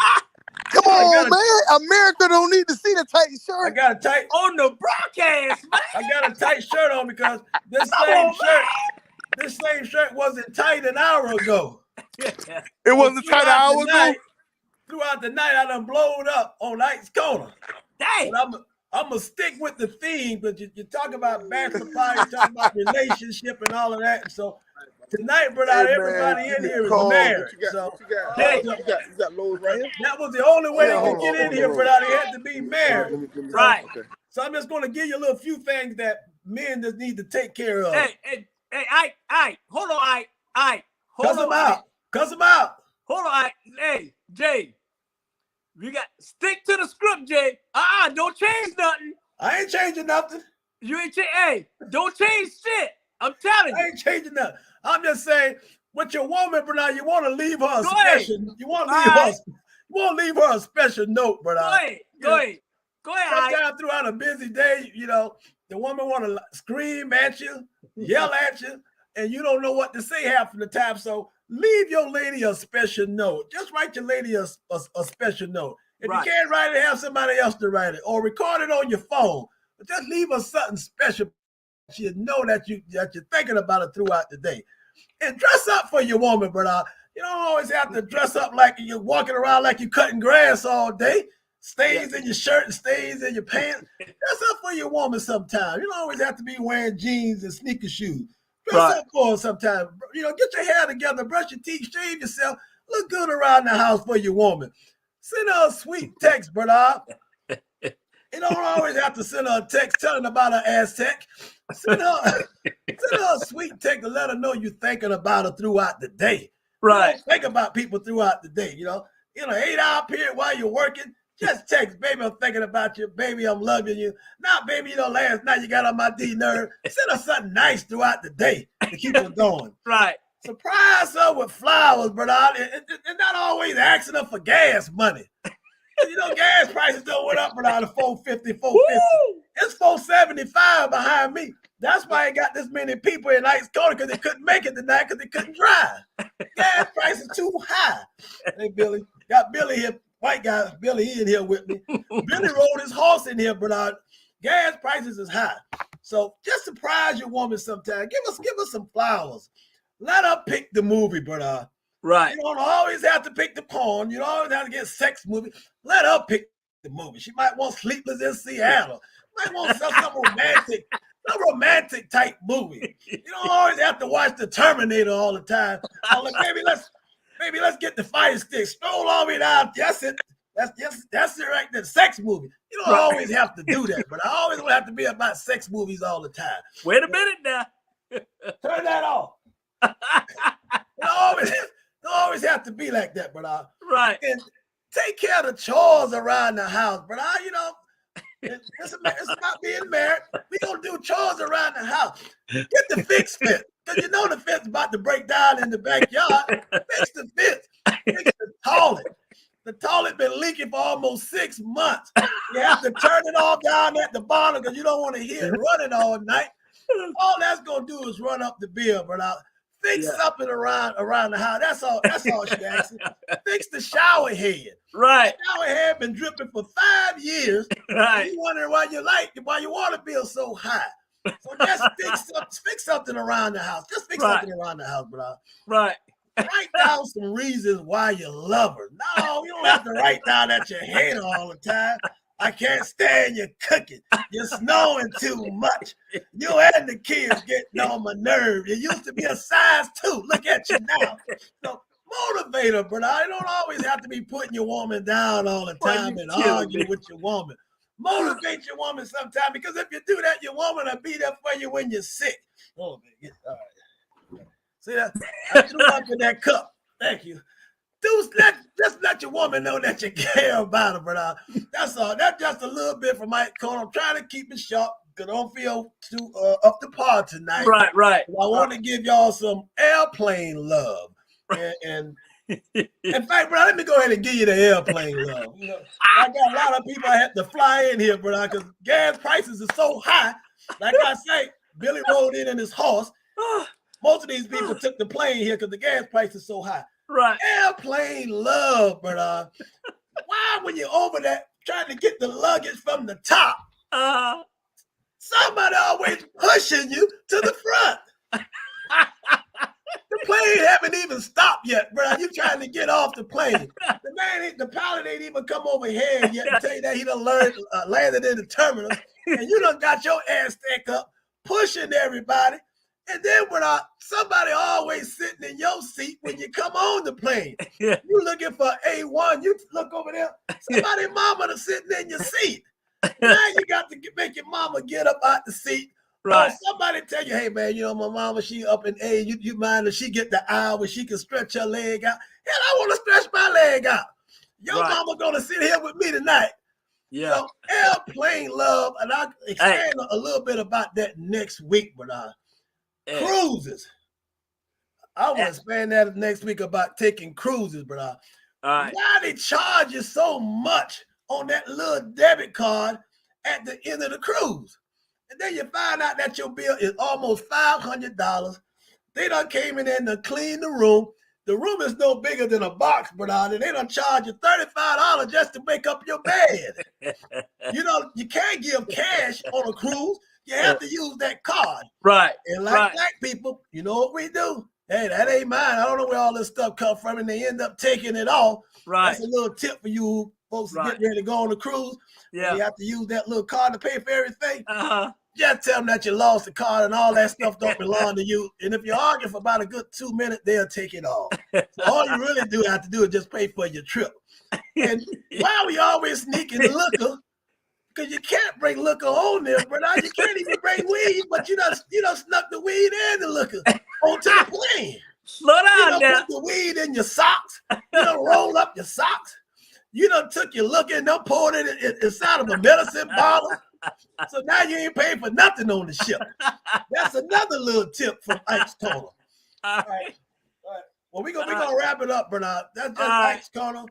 Come on, man. America don't need to see the tight shirt. I got a tight on the broadcast, man. I got a tight shirt on because this same shirt wasn't tight an hour ago. It wasn't tight an hour ago. Throughout the night, I done blowed up on Ike's Corner. Dang. But I'm gonna stick with the theme, but you talk about bachelor party, you talk about relationship and all of that. So tonight, brother, everybody in here is married. You got Lowe's right here? That was the only way they could get in here, brother. They had to be married. Right. So I'm just gonna give you a little few things that men just need to take care of. Hey, Ike, hold on, Ike. Cuss them out. Hold on, Ike. Hey, Jay. We got stick to the script, Jay. Don't change nothing. I ain't changing nothing. You ain't change. Hey, don't change shit. I'm telling you. I ain't changing nothing. I'm just saying, with your woman, brother, you want to leave her a special. You want to leave her a special note, brother. Go ahead. Sometimes throughout a busy day, you know, the woman want to scream at you, yell at you, and you don't know what to say half of the time. So leave your lady a special note. Just write your lady a special note. If you can't write it, have somebody else to write it, or record it on your phone. But just leave her something special. You know that you're thinking about it throughout the day. And dress up for your woman, brother. You don't always have to dress up like you're walking around like you're cutting grass all day. Stains in your shirt and stains in your pants. Dress up for your woman sometime. You don't always have to be wearing jeans and sneaker shoes. Dress up for her sometime. You know, get your hair together, brush your teeth, shave yourself. Look good around the house for your woman. Send her a sweet text, brother. You don't always have to send her a text telling about her Aztec. Send her a sweet text to let her know you're thinking about her throughout the day. Right. You don't think about people throughout the day, you know. In an 8-hour period while you're working, just text, baby, I'm thinking about you. Baby, I'm loving you. Now, baby, you know, last night you got on my D nerve. Send her something nice throughout the day to keep her going. Right. Surprise her with flowers, brother. And not always asking her for gas money. You know, gas prices done went up around the 450, 450. Woo! It's 475 behind me. That's why I got this many people in Ice Corner, because they couldn't make it tonight because they couldn't drive. Gas prices too high. Hey, Billy. Got Billy here. White guy, Billy, he in here with me. Billy rode his horse in here, but gas prices is high. So just surprise your woman sometime. Give us some flowers. Let her pick the movie, but right. You don't always have to pick the porn. You don't always have to get sex movie. Let her pick the movie. She might want Sleepless in Seattle. Might want some romantic type movie. You don't always have to watch the Terminator all the time. Oh, look, maybe let's get the fire stick. Stroll all the way down. That's it. That's it right there. Sex movie. You don't always have to do that, but I always don't have to be about sex movies all the time. Wait a minute now. Turn that off. Don't always have to be like that, but right. And take care of the chores around the house, but you know, it's about being married. We gonna do chores around the house. Get the fix fit, because you know the fence about to break down in the backyard. Fix the fence. Fix the toilet. The toilet been leaking for almost 6 months. You have to turn it all down at the bottom because you don't want to hear it running all night. All that's gonna do is run up the bill, but fix something around the house. That's all she asks. Fix the shower head. Right. The shower head been dripping for 5 years. Right. You wondering why your water bill's so high. So just fix something around the house. Just fix something around the house, bro. Right. Write down some reasons why you love her. No, you don't have to write down that you hate her all the time. I can't stand you cooking. You're snowing too much. You and the kids getting on my nerves. You used to be a size 2. Look at you now. So motivate her, but I don't always have to be putting your woman down all the time and arguing with your woman. Motivate your woman sometime, because if you do that, your woman will be there for you when you're sick. Oh, man. All right. See that? I threw up in that cup. Thank you. Just let your woman know that you care about her, but that's all. That's just a little bit from Mike Cone. I'm trying to keep it short because I don't feel too up to par tonight. Right. I want to give y'all some airplane love. And in fact, bro, let me go ahead and give you the airplane love. You know, I got a lot of people I had to fly in here, bro, because gas prices are so high. Like I say, Billy rode in his horse. Most of these people took the plane here because the gas price is so high. Right. Airplane love, but why when you're over there trying to get the luggage from the top, somebody always pushing you to the front. The plane haven't even stopped yet, bro. You trying to get off the plane. The pilot ain't even come over here yet to tell you that he done landed in the terminal, and you done got your ass stacked up, pushing everybody. And then when somebody always sitting in your seat when you come on the plane, you looking for A1, you look over there, somebody mama is sitting in your seat. Now you got to make your mama get up out the seat. Right. Or somebody tell you, hey man, you know my mama, she up in A, you mind if she get the aisle where she can stretch her leg out? Hell, I want to stretch my leg out. Your mama gonna sit here with me tonight. Yeah. So airplane love, and I'll expand a little bit about that next week, but cruises. I want to expand that next week about taking cruises, but why they charge you so much on that little debit card at the end of the cruise? And then you find out that your bill is almost $500. They done came in there and cleaned the room. The room is no bigger than a box, but they done charge you $35 just to make up your bed. You know, you can't give cash on a cruise. You have to use that card. Right. And like black people, you know what we do? Hey, that ain't mine. I don't know where all this stuff come from, and they end up taking it all. Right. That's a little tip for you folks to get ready to go on the cruise. Yeah. You have to use that little card to pay for everything. Just tell them that you lost the card and all that stuff don't belong to you. And if you argue for about a good 2 minutes, they'll take it all. So all you really do have to do is just pay for your trip. And why we always sneaking liquor? Because you can't bring liquor on there, bro. You can't even bring weed, but you done snuck the weed and the liquor onto the plane. Slow down now. Put the weed in your socks. You done roll up your socks. You done took your liquor and done poured it inside of a medicine bottle. So now you ain't paying for nothing on the ship. That's another little tip from Ike's Corner. All right. Well, we're gonna wrap it up, Bernard. That's just Ike's Corner.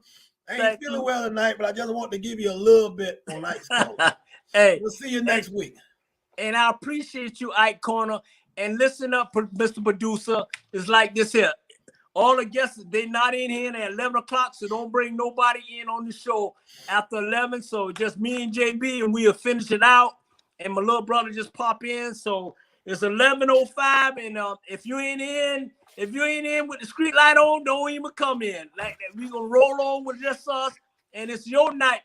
I ain't feeling well tonight, but I just want to give you a little bit on Ike's Corner. Hey, we'll see you next week. And I appreciate you, Ike Corner. And listen up, Mr. Producer. It's like this here. All the guests, they not in here at 11 o'clock, so don't bring nobody in on the show after 11. So just me and JB, and we'll finish it out. And my little brother just pop in. So it's 11:05, and if you ain't in with the street light on, don't even come in. Like that, we gonna roll on with just us, and it's your night,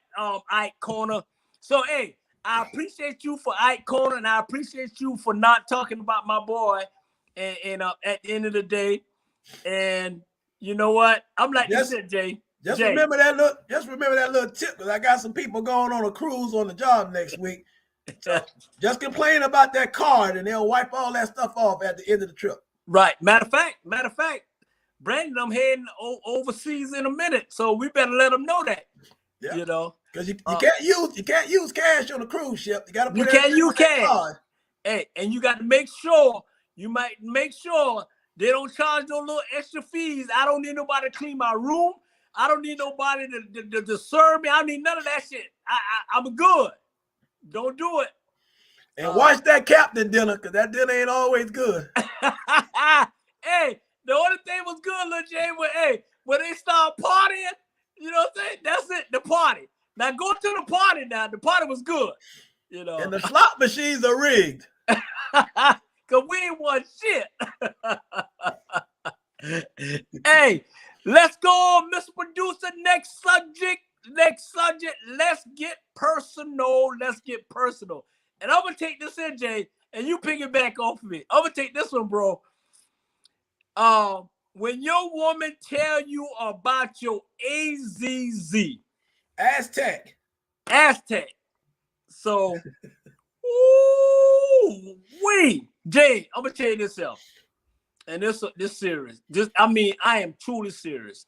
Ike Corner. So hey, I appreciate you for Ike Corner, and I appreciate you for not talking about my boy. And at the end of the day. And you know what? I'm like you said, Jay. Remember that little tip, because I got some people going on a cruise on the job next week. So just complain about that card, and they'll wipe all that stuff off at the end of the trip. Right. Matter of fact, Brandon, I'm heading overseas in a minute, so we better let them know that. Yeah. You know, because you can't use cash on a cruise ship. You got to put can't use cash. Card. Hey, and you got to make sure they don't charge no little extra fees. I don't need nobody to clean my room. I don't need nobody to serve me. I don't need none of that shit. I'm good. Don't do it. And watch that captain dinner, because that dinner ain't always good. Hey, the only thing was good, Lil Jay, when they start partying, you know what I'm saying? That's it, the party. Now go to the party now. The party was good. You know. And the slot machines are rigged. Because we ain't won shit. Hey, let's go, Mr. Producer. Next subject. Let's get personal. And I'm going to take this in, Jay, and you pick it back off of me. I'm going to take this one, bro. When your woman tell you about your AZZ. Aztec. So, ooh, wait. Jay, I'm going to tell you this out. And this serious. I am truly serious.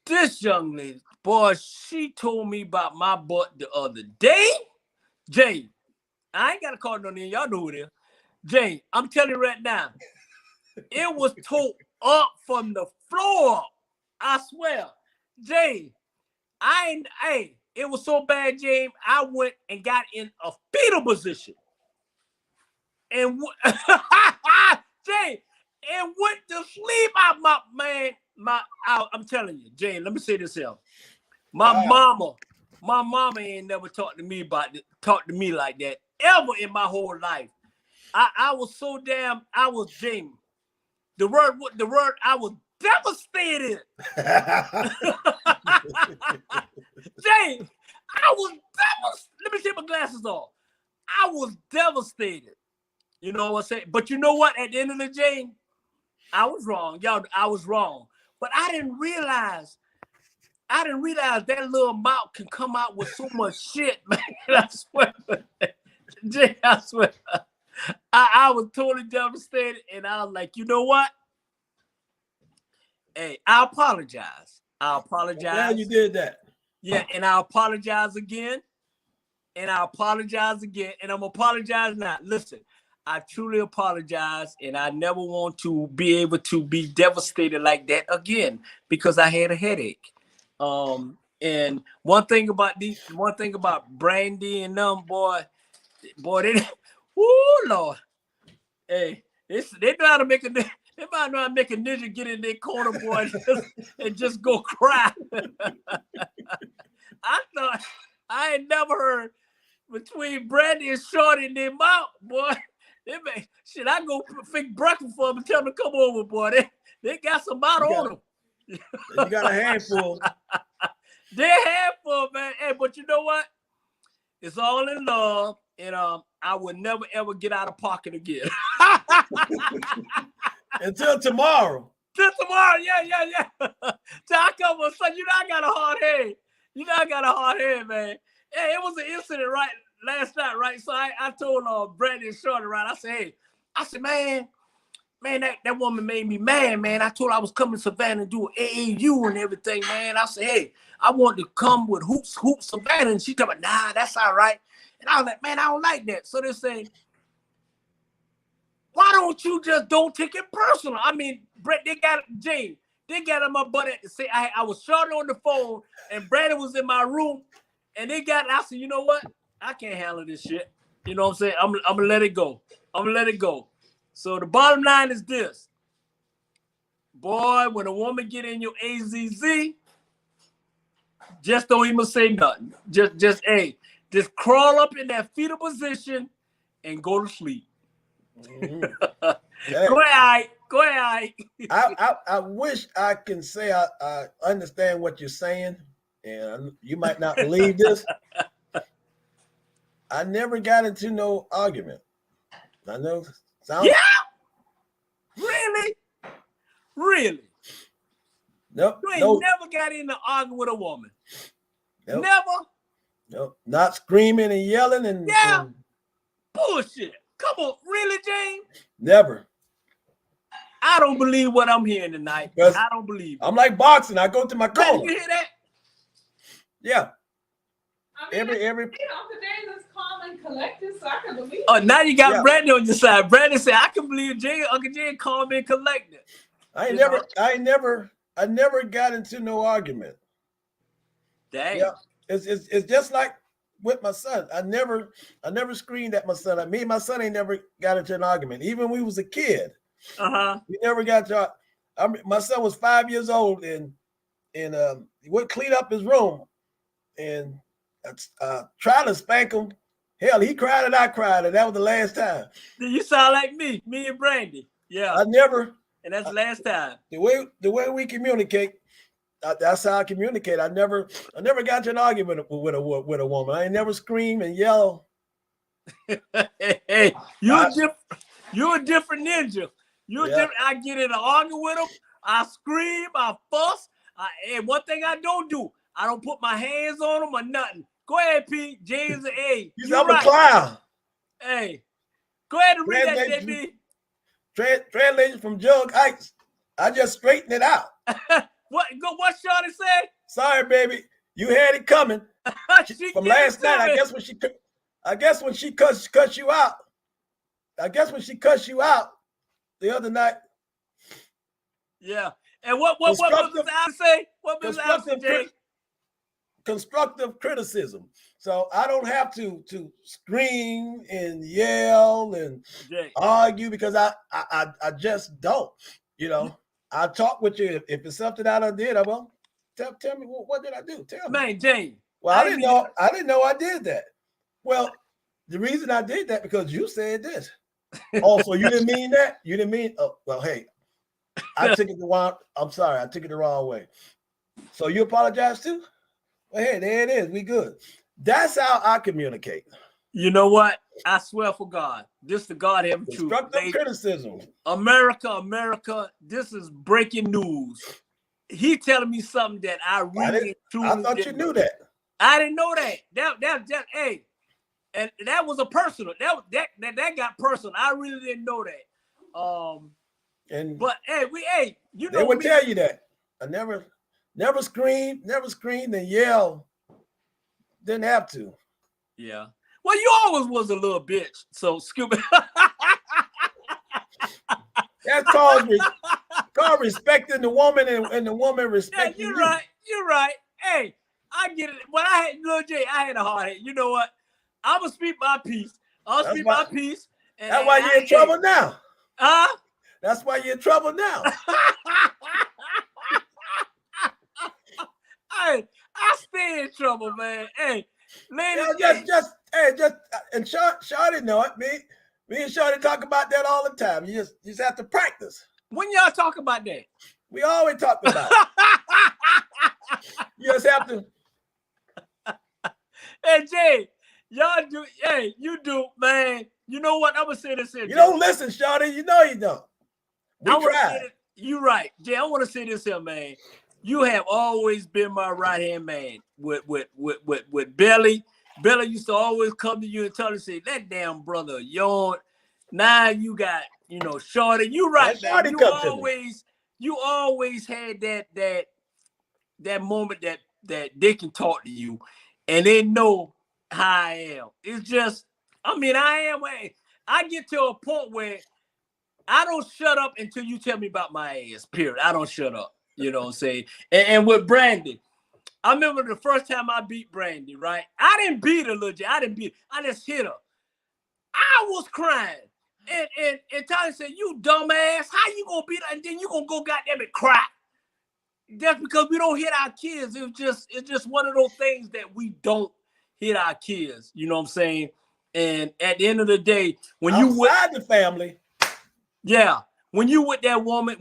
This young lady, boy, she told me about my butt the other day. Jay, I ain't got to call no name. Y'all know who it is. Jay, I'm telling you right now, it was tore up from the floor. I swear. Jay, it was so bad, Jay, I went and got in a fetal position. And Jay, and went to sleep out I'm telling you, Jay, let me say this here. My mama ain't never talked to me like that ever in my whole life. I was so damn, Jamie. The word, I was devastated. Jay, I was devastated. Let me take my glasses off. I was devastated. You know what I'm saying? But you know what? At the end of the day, I was wrong. Y'all, I was wrong. But I didn't realize that little mouth can come out with so much shit, man. I swear. Jay, I swear. I was totally devastated, and I was like, you know what? Hey, I apologize. Yeah, you did that. Yeah, and I apologize again. And I'm going to apologize now. Listen, I truly apologize, and I never want to be able to be devastated like that again because I had a headache. And one thing about Brandy and them, boy, they, woo, Lord, hey, they know how to make they might know how to make a ninja get in their corner, boy, and just go cry. I ain't never heard between Brandy and Shorty in their mouth, boy. I go fix breakfast for them and tell them to come over, boy. They got some out on them. You got a handful. They're a handful, man. Hey, but you know what? It's all in love, and I would never ever get out of pocket again. Until tomorrow. Yeah. Till I come on, son. You know I got a hard head. Man. Hey, it was an incident right last night, right? So I told Brandy and Shorty, right? I said, man, that woman made me mad, man. I told her I was coming to Savannah and do an AAU and everything, man. I said, hey, I want to come with hoops Savannah. And she told me, nah, that's all right. And I was like, man, I don't like that. So they say, why don't you just don't take it personal? I mean, Brett, they They got on my butt to say I was short on the phone, and Brandon was in my room, and they got. I said, you know what? I can't handle this shit. You know what I'm saying? I'm gonna let it go. I'm gonna let it go. So the bottom line is this, boy. When a woman get in your AZZ, just don't even say nothing. Just crawl up in that fetal position and go to sleep. Mm-hmm. Hey. Go ahead. I wish I can say I understand what you're saying, and you might not believe this. I never got into no argument. I know. Yeah. Really? Nope. You ain't never got in an argument with a woman. Nope. Never. Nope. Not screaming and yelling and bullshit. Come on, really, James? Never. I don't believe what I'm hearing tonight. I don't believe it. I'm like boxing. I go to my corner. You hear that? Yeah. I mean, every Uncle James is calm and collected, so I can believe it. Oh, now you got Brandon on your side. Brandon said, I can believe Uncle James calm and collected. I never got into no argument. Dang. Yeah. It's just like with my son. I never screamed at my son. Me and my son ain't never got into an argument. Even when we was a kid. We never got to. My son was 5 years old, and he would clean up his room, and trying to spank him. Hell, he cried and I cried, and that was the last time. You sound like me and Brandy. Yeah, I never. And that's the last time. The way we communicate, that's how I communicate. I never got to an argument with a woman. I ain't never scream and yell. Hey, you're a different ninja. Different. I get in an argument with them. I scream. I fuss. And one thing I don't do, I don't put my hands on them or nothing. Go ahead, Pete. James and A. I'm a clown. Hey, go ahead and read that, JB. Translation from Jug Heights. I just straightened it out. What Shawty say? Sorry, baby. You had it coming. From last night. I guess when she cussed you out. I guess when she cussed you out the other night. Yeah. And what Mrs. Allen say? What Mrs. Allen say? Constructive criticism. So I don't have to scream and yell and argue because I just don't. You know, I talk with you. If it's something I done did, I will tell me what did I do? Tell me. Man, James. Well, I didn't know I did that. Well, the reason I did that because you said this. Oh, so you didn't mean that? You didn't mean? Oh, well, hey, I took it the wrong. I'm sorry, I took it the wrong way. So you apologize too? Well, hey, there it is. We good. That's how I communicate. You know what? I swear for God, this is the God heaven truth. Constructive criticism. America, this is breaking news. He telling me something that I really I thought you knew that. I didn't know that. That hey, and that was a personal. That got personal. I really didn't know that. But hey, you know they would tell you that. I never screamed and yelled. Didn't have to. Yeah. Well, you always was a little bitch. So Scuba. That's called respecting the woman and the woman respecting you. You're right. Hey, I get it. When I had Lil J, I had a hard head. You know what? I'm gonna speak my piece. I'll speak my piece. That's why you're in trouble now. Huh? That's why you're in trouble now. Hey, I stay in trouble, man. Hey, ladies, and Shawty know it. Me and Shawty talk about that all the time. You just have to practice. When y'all talk about that? We always talk about it. You just have to. Hey, Jay, y'all do. Hey, you do, man. You know what? I'm gonna say this here. You don't listen, Shawty. You know you don't. You're right, Jay. I want to say this here, man. You have always been my right hand man with Belly. Belly used to always come to you and tell you, say, that damn brother yawn. Now you got, Shorty. You right, man. You always had that moment that they can talk to you and they know how I am. It's just, I get to a point where I don't shut up until you tell me about my ass, period. I don't shut up. You know what I'm saying? And with Brandy, I remember the first time I beat Brandy, right? I didn't beat her, legit. I didn't beat her. I just hit her. I was crying. And Tony said, "You dumbass, how you gonna beat her? And then you gonna go goddamn it cry." That's because we don't hit our kids. It's just one of those things that we don't hit our kids. You know what I'm saying? And at the end of the day, when you outside the family, yeah, when you with that woman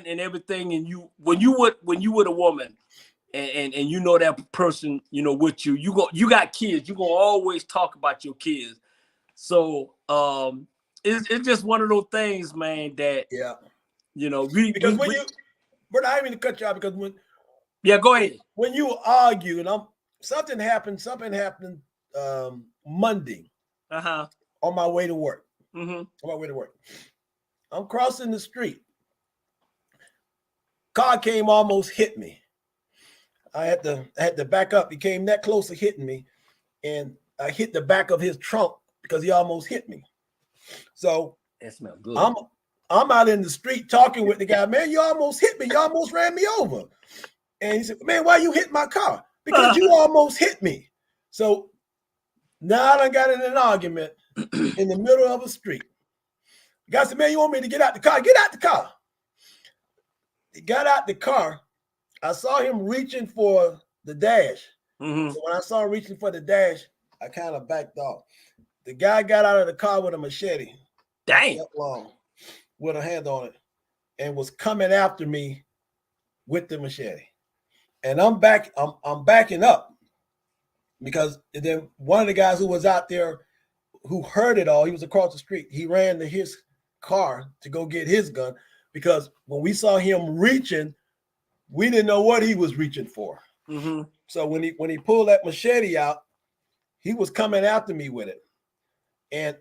and everything, and when you with a woman, and you know that person, you know, with you got kids, you gonna always talk about your kids. So it's just one of those things, man, that you know, but I didn't mean to cut you out because go ahead. When you argue and something happened Monday on my way to work. Mm-hmm. On my way to work. I'm crossing the street. Car came, almost hit me. I had to back up. He came that close to hitting me, and I hit the back of his trunk because he almost hit me. So that smelled good. I'm out in the street talking with the guy. Man, you almost hit me. You almost ran me over. And he said, "Man, why you hit my car?" "Because you almost hit me." So now I done got in an argument in the middle of a street. The guy said, "Man, you want me to get out the car?" "Get out the car." He got out the car. I saw him reaching for the dash. Mm-hmm. So when I saw him reaching for the dash, I kind of backed off. The guy got out of the car with a machete. Dang. That long, with a hand on it, and was coming after me with the machete. And I'm backing up because then one of the guys who was out there who heard it all, he was across the street. He ran to his car to go get his gun because when we saw him reaching, we didn't know what he was reaching for. Mm-hmm. So when he pulled that machete out, he was coming after me with it. And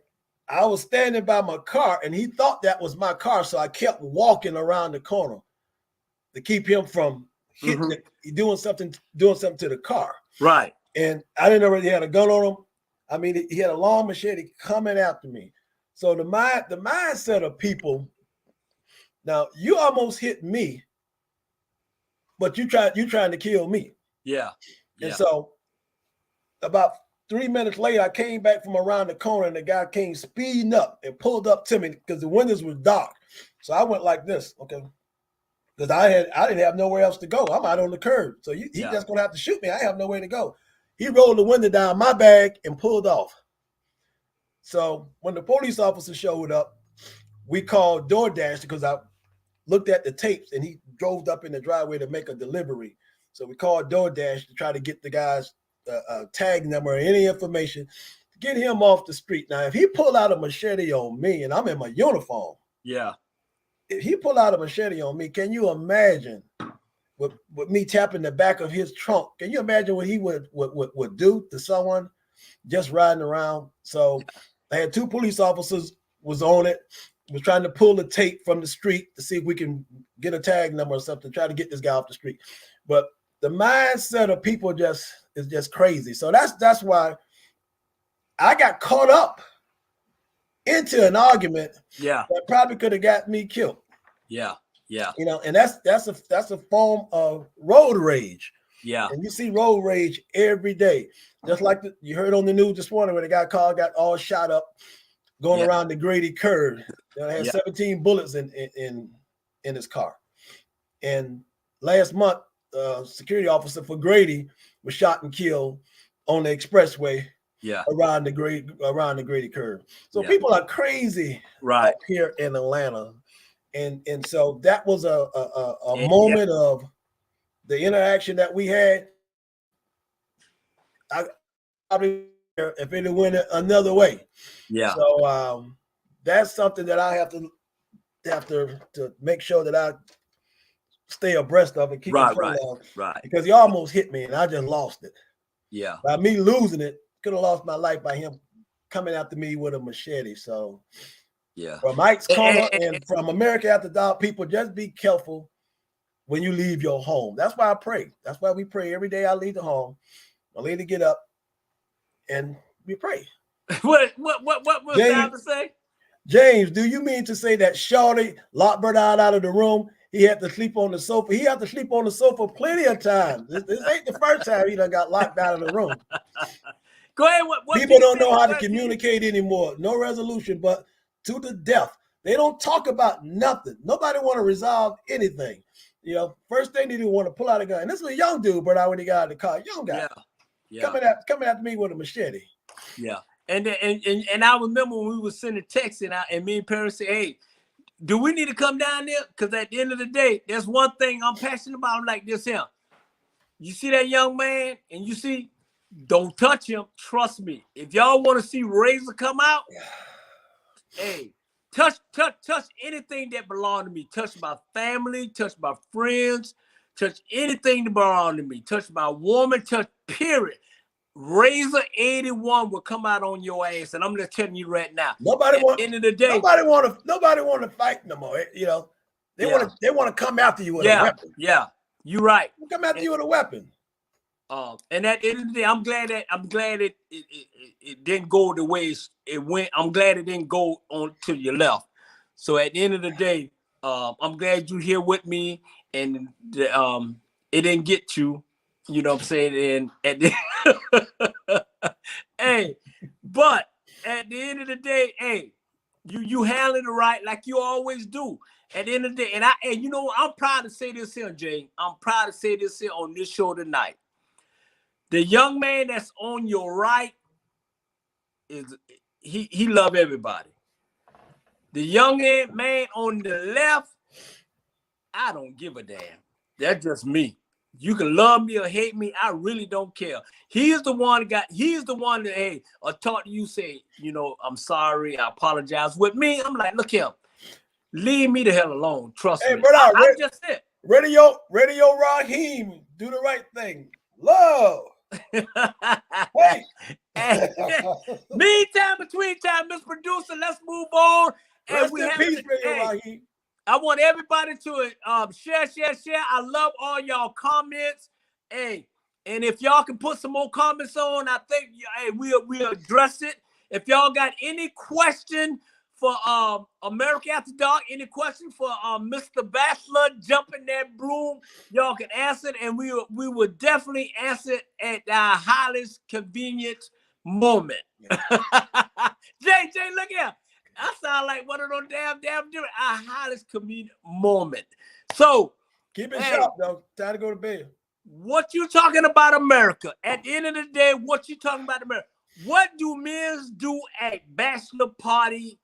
I was standing by my car and he thought that was my car. So I kept walking around the corner to keep him from hitting doing something to the car. Right. And I didn't know whether he had a gun on him. I mean, he had a long machete coming after me. So the mindset of people, now you almost hit me, but you trying to kill me. Yeah. And so about 3 minutes later, I came back from around the corner and the guy came speeding up and pulled up to me because the windows were dark. So I went like this, okay, because I didn't have nowhere else to go. I'm out on the curb. So he's just going to have to shoot me. I have nowhere to go. He rolled the window down my bag and pulled off. So when the police officer showed up, we called DoorDash because I looked at the tapes and he drove up in the driveway to make a delivery. So we called DoorDash to try to get the guy's tag number or any information to get him off the street. Now, if he pulled out a machete on me and I'm in my uniform, if he pulled out a machete on me, can you imagine with me tapping the back of his trunk? Can you imagine what he would do to someone just riding around? So I had 2 police officers was on it, was trying to pull the tape from the street to see if we can get a tag number or something, try to get this guy off the street. But the mindset of people is just crazy. So that's why I got caught up into an argument that probably could have got me killed. Yeah. You know, and that's a form of road rage. Yeah. And you see road rage every day. Just like you heard on the news this morning when the guy got all shot up going around the Grady curve. They had 17 bullets in his car. And last month, security officer for Grady was shot and killed on the expressway around the Grady curve. So people are crazy up here in Atlanta. And so that was a moment of the interaction that we had. I probably if it went another way. Yeah. So that's something that I have to make sure that I stay abreast of and keep in front of. Right. Because he almost hit me and I just lost it. Yeah. By me losing it, could have lost my life by him coming after me with a machete. So from Mike's Corner and from America After Dark, people just be careful when you leave your home. That's why I pray. That's why we pray every day I leave the home. I leave to get up and we pray. What was that to say? James, do you mean to say that Shawty locked Bernard out of the room he had to sleep on the sofa. He had to sleep on the sofa plenty of times. This ain't the first time he done got locked out of the room. Go ahead. What People don't know how to Go ahead, communicate anymore. No resolution, but to the death. They don't talk about nothing. Nobody want to resolve anything. You know, first thing they do want to pull out a gun. And this was a young dude, but I when he got out of the car, young guy. Yeah. Coming at me with a machete. Yeah. And I remember when we were sending texts and me and parents say, hey, do we need to come down there? Because at the end of the day, there's one thing I'm passionate about like this here. You see that young man and you see, don't touch him. Trust me. If y'all want to see Razor come out, hey, touch anything that belong to me. Touch my family, touch my friends, touch anything that belong to me. Touch my woman, touch period. Razor 81 will come out on your ass, and I'm just telling you right now. Nobody want to fight no more. You know, they want to come after you with a weapon. Yeah, you're right. They'll come after you with a weapon. And at the end of the day, I'm glad it didn't go the way it went. I'm glad it didn't go on to your left. So at the end of the day, I'm glad you're here with me, and it didn't get you. You know what I'm saying? And hey, but at the end of the day, hey, you handling it right like you always do. At the end of the day, and you know, I'm proud to say this here, Jay. I'm proud to say this here on this show tonight. The young man that's on your right he love everybody. The young man on the left, I don't give a damn. That's just me. You can love me or hate me. I really don't care. He's the one that, hey, or talk to you, say, you know, I'm sorry, I apologize. With me, I'm like, look here, leave me the hell alone. Trust me. I'm just it. Radio Raheem, do the right thing. Love. Hey. Meantime, between time, Mr. Producer, let's move on. Rest in peace, Radio Raheem. I want everybody to share. I love all y'all comments. Hey, and if y'all can put some more comments on, I think we'll address it. If y'all got any question for America After Dark, any question for Mr. Bachelor jumping that broom, y'all can answer it, and we will definitely answer it at our highest convenient moment. Jay, look here. I sound like one of those damn different. Our highest convenient moment. So keep it sharp, though. Time to go to bed. What you talking about, America? At the end of the day, what you talking about, America? What do men do at bachelor party?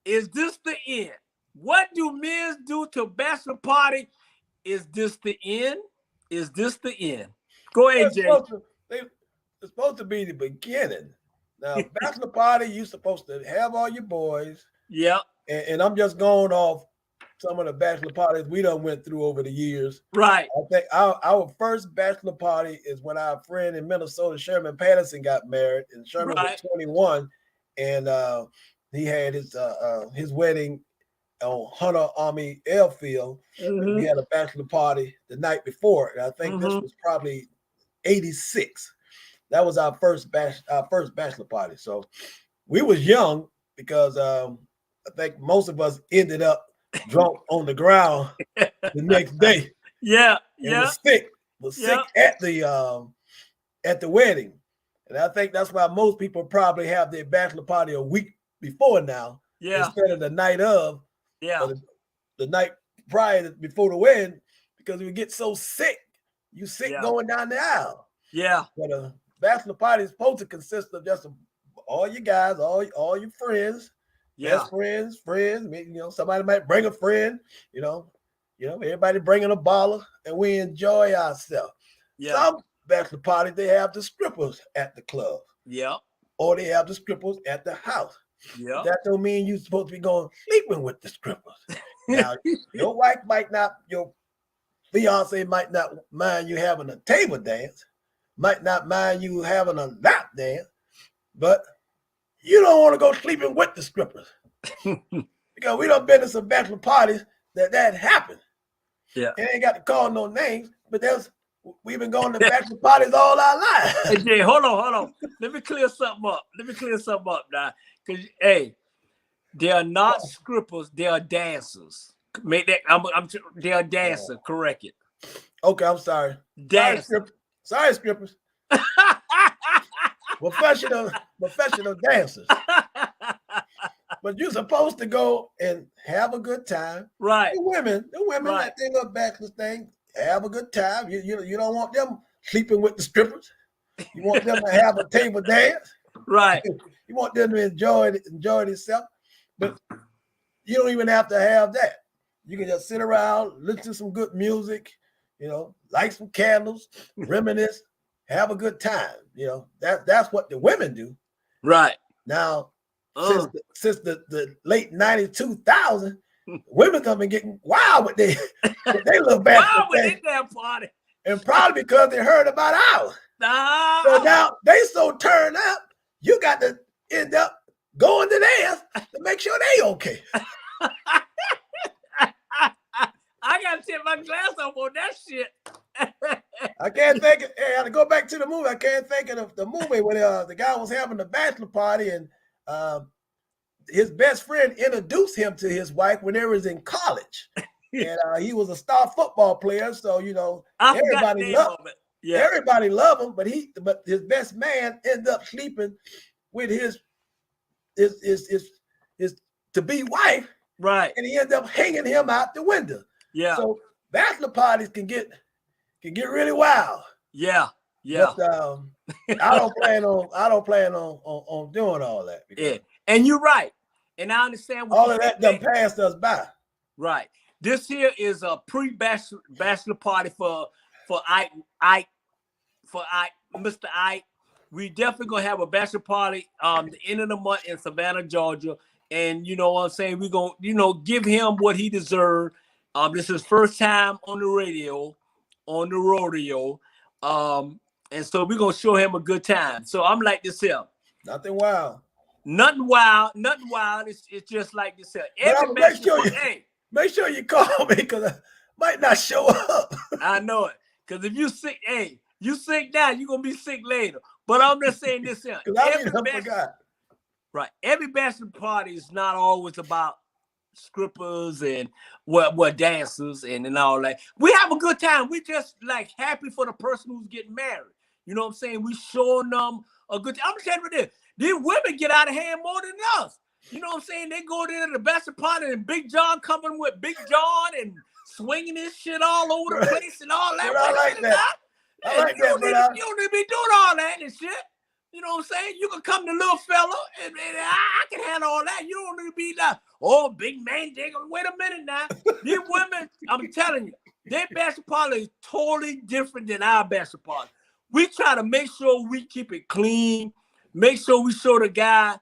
Is this the end? What do men do to bachelor party? Is this the end? Is this the end? Go ahead, Jay. It's supposed to be the beginning. Now, bachelor party, you're supposed to have all your boys. Yeah. And I'm just going off some of the bachelor parties we done went through over the years. Right. I think our first bachelor party is when our friend in Minnesota, Sherman Patterson, got married. And Sherman was 21. And he had his wedding on Hunter Army Airfield. Mm-hmm. We had a bachelor party the night before. And I think this was probably 86. That was our first bachelor party. So we was young because I think most of us ended up drunk on the ground the next day. Yeah. Was sick at the wedding. And I think that's why most people probably have their bachelor party a week before now. Yeah. Instead of the night of. Yeah. The night prior before the wedding, because we get so sick. You sick going down the aisle. Yeah. But bachelor party is supposed to consist of just all you guys, all your friends, best friends. You know, somebody might bring a friend. You know, everybody bringing a baller, and we enjoy ourselves. Yeah. Some bachelor parties they have the strippers at the club. Yeah. Or they have the strippers at the house. Yeah. That don't mean you're supposed to be going sleeping with the strippers. Now, your wife might not, your fiance might not mind you having a table dance. Might not mind you having a lap dance, but you don't want to go sleeping with the strippers because we done been to some bachelor parties that happened. Yeah, it ain't got to call no names, but we've been going to bachelor parties all our lives. Hey, Jay, hold on. Let me clear something up now, because hey, they are not strippers, they are dancers. Make that. They're a dancer. Correct it. Okay, I'm sorry. Dancer. Sorry, strippers. Professional dancers. But you're supposed to go and have a good time. Right. The women Right. like they little bachelor thing, have a good time. You don't want them sleeping with the strippers. You want them to have a table dance. Right. You want them to enjoy themselves. But you don't even have to have that. You can just sit around, listen to some good music, light some candles, reminisce, have a good time. That's what the women do. Right. Now, since the late 90s, 2000, women come and getting wild with their little bachelor with their damn party. And probably because they heard about ours. So now they so turned up, you got to end up going to theirs to make sure they okay. I gotta take my glass off on that shit. I can't think of, hey, I had to go back to the movie. I can't think of the movie when the guy was having the bachelor party and his best friend introduced him to his wife when they was in college. And he was a star football player, so everybody loved him. Yeah. Everybody loved him, but his best man ended up sleeping with his to-be wife, right? And he ended up hanging him out the window. Yeah. So bachelor parties can get really wild. Yeah. Yeah. But I don't plan on doing all that. Yeah. And you're right. And I understand all of that done passed us by. Right. This here is a pre-bachelor party for Mr. Ike. We definitely gonna have a bachelor party the end of the month in Savannah, Georgia. And you know what I'm saying? We're gonna, give him what he deserved. This is his first time on the rodeo. And so we're gonna show him a good time. So I'm like this here. Nothing wild. Nothing wild. It's just like this here. Make sure you call me because I might not show up. I know it. Because if you sick, you sick now, you're gonna be sick later. But I'm just saying this here. Right. Every bachelor party is not always about strippers and what dancers and all that. We have a good time. We just like happy for the person who's getting married. You know what I'm saying? We showing them a good time. I'm just telling you this. These women get out of hand more than us. You know what I'm saying? They go there to the bachelor party and Big John coming with Big John and swinging his shit all over the place and all that. I like that. You don't need to be doing all that and shit. You know what I'm saying? You can come to little fella and I can handle all that. You don't need to be like, oh, big man, wait a minute now. These women, I'm telling you, their bachelor party is totally different than our bachelor party. We try to make sure we keep it clean, make sure we show the guy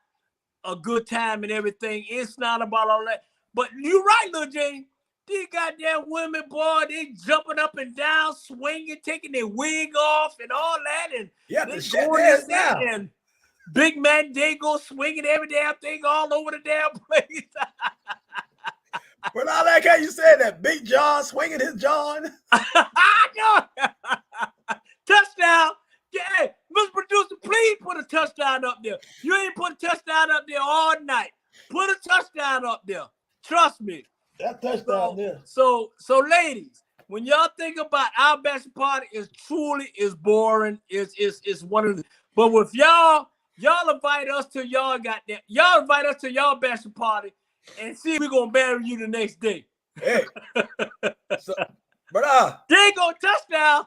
a good time and everything. It's not about all that. But you're right, Lil J. These goddamn women, boy, they jumping up and down, swinging, taking their wig off and all that. And they going down. And Big Man Dago swinging every damn thing all over the damn place. But I like how you said that. Big John swinging his John. I know. Touchdown. Yeah, hey, Mr. Producer, please put a touchdown up there. You ain't put a touchdown up there all night. Put a touchdown up there. Trust me. That touchdown there. So ladies, when y'all think about our bachelor party, is boring. It's one of the. But with y'all invite us to y'all invite us to y'all bachelor party and see if we're gonna marry you the next day. Hey, they go touchdown.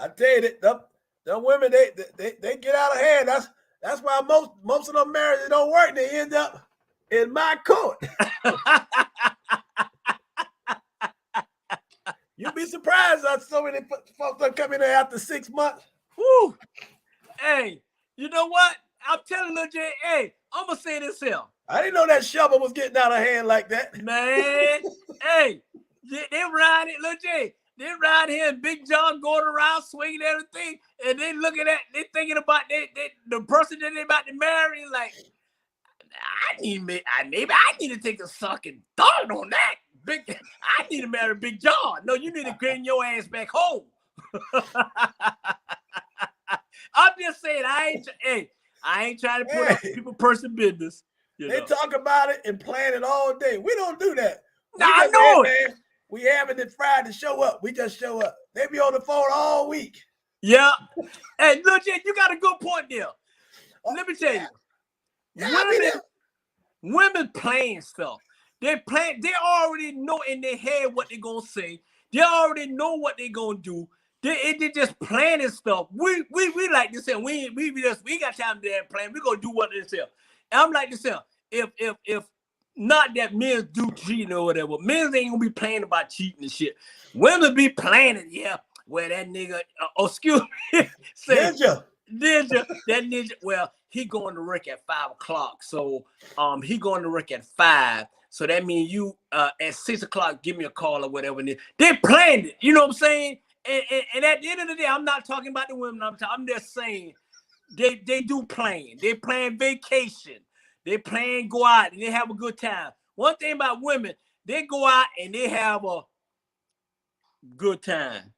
I tell you that them women they get out of hand. That's why most of them marriages don't work. They end up in my court. You'd be surprised that so many folks that come in there after 6 months. Woo! Hey, you know what? I'm telling Lil J, hey, I'm gonna say this here. I didn't know that shovel was getting out of hand like that. Man, hey, they ride it, Lil J. They ride here and Big John going around swinging everything, and they thinking about the person that they about to marry, like, maybe I need to take a sucking thought on that. I need to marry Big John. No, you need to bring your ass back home. I'm just saying, I ain't trying to put up people person business. They talk about it and plan it all day. We don't do that. I know it. Man, we having it Friday, show up. We just show up. They be on the phone all week. Yeah. Hey, legit, you got a good point there. Let me tell you. Women playing stuff. They already know in their head what they're gonna say. They already know what they're gonna do. They just planning stuff. We like to say we got time to do that plan. We gonna do what they say. And I'm like to say, if not that men do cheating or whatever, men ain't gonna be playing about cheating and shit. Women be planning, yeah. Well, that nigga, excuse me, Ninja. That ninja. Well, he going to work at 5 o'clock, so he going to work at 5. So that means you at 6 o'clock give me a call or whatever. They planned it. You know what I'm saying? And at the end of the day, I'm not talking about the women. I'm just saying they do plan. They plan vacation. They plan go out and they have a good time. One thing about women, they go out and they have a good time.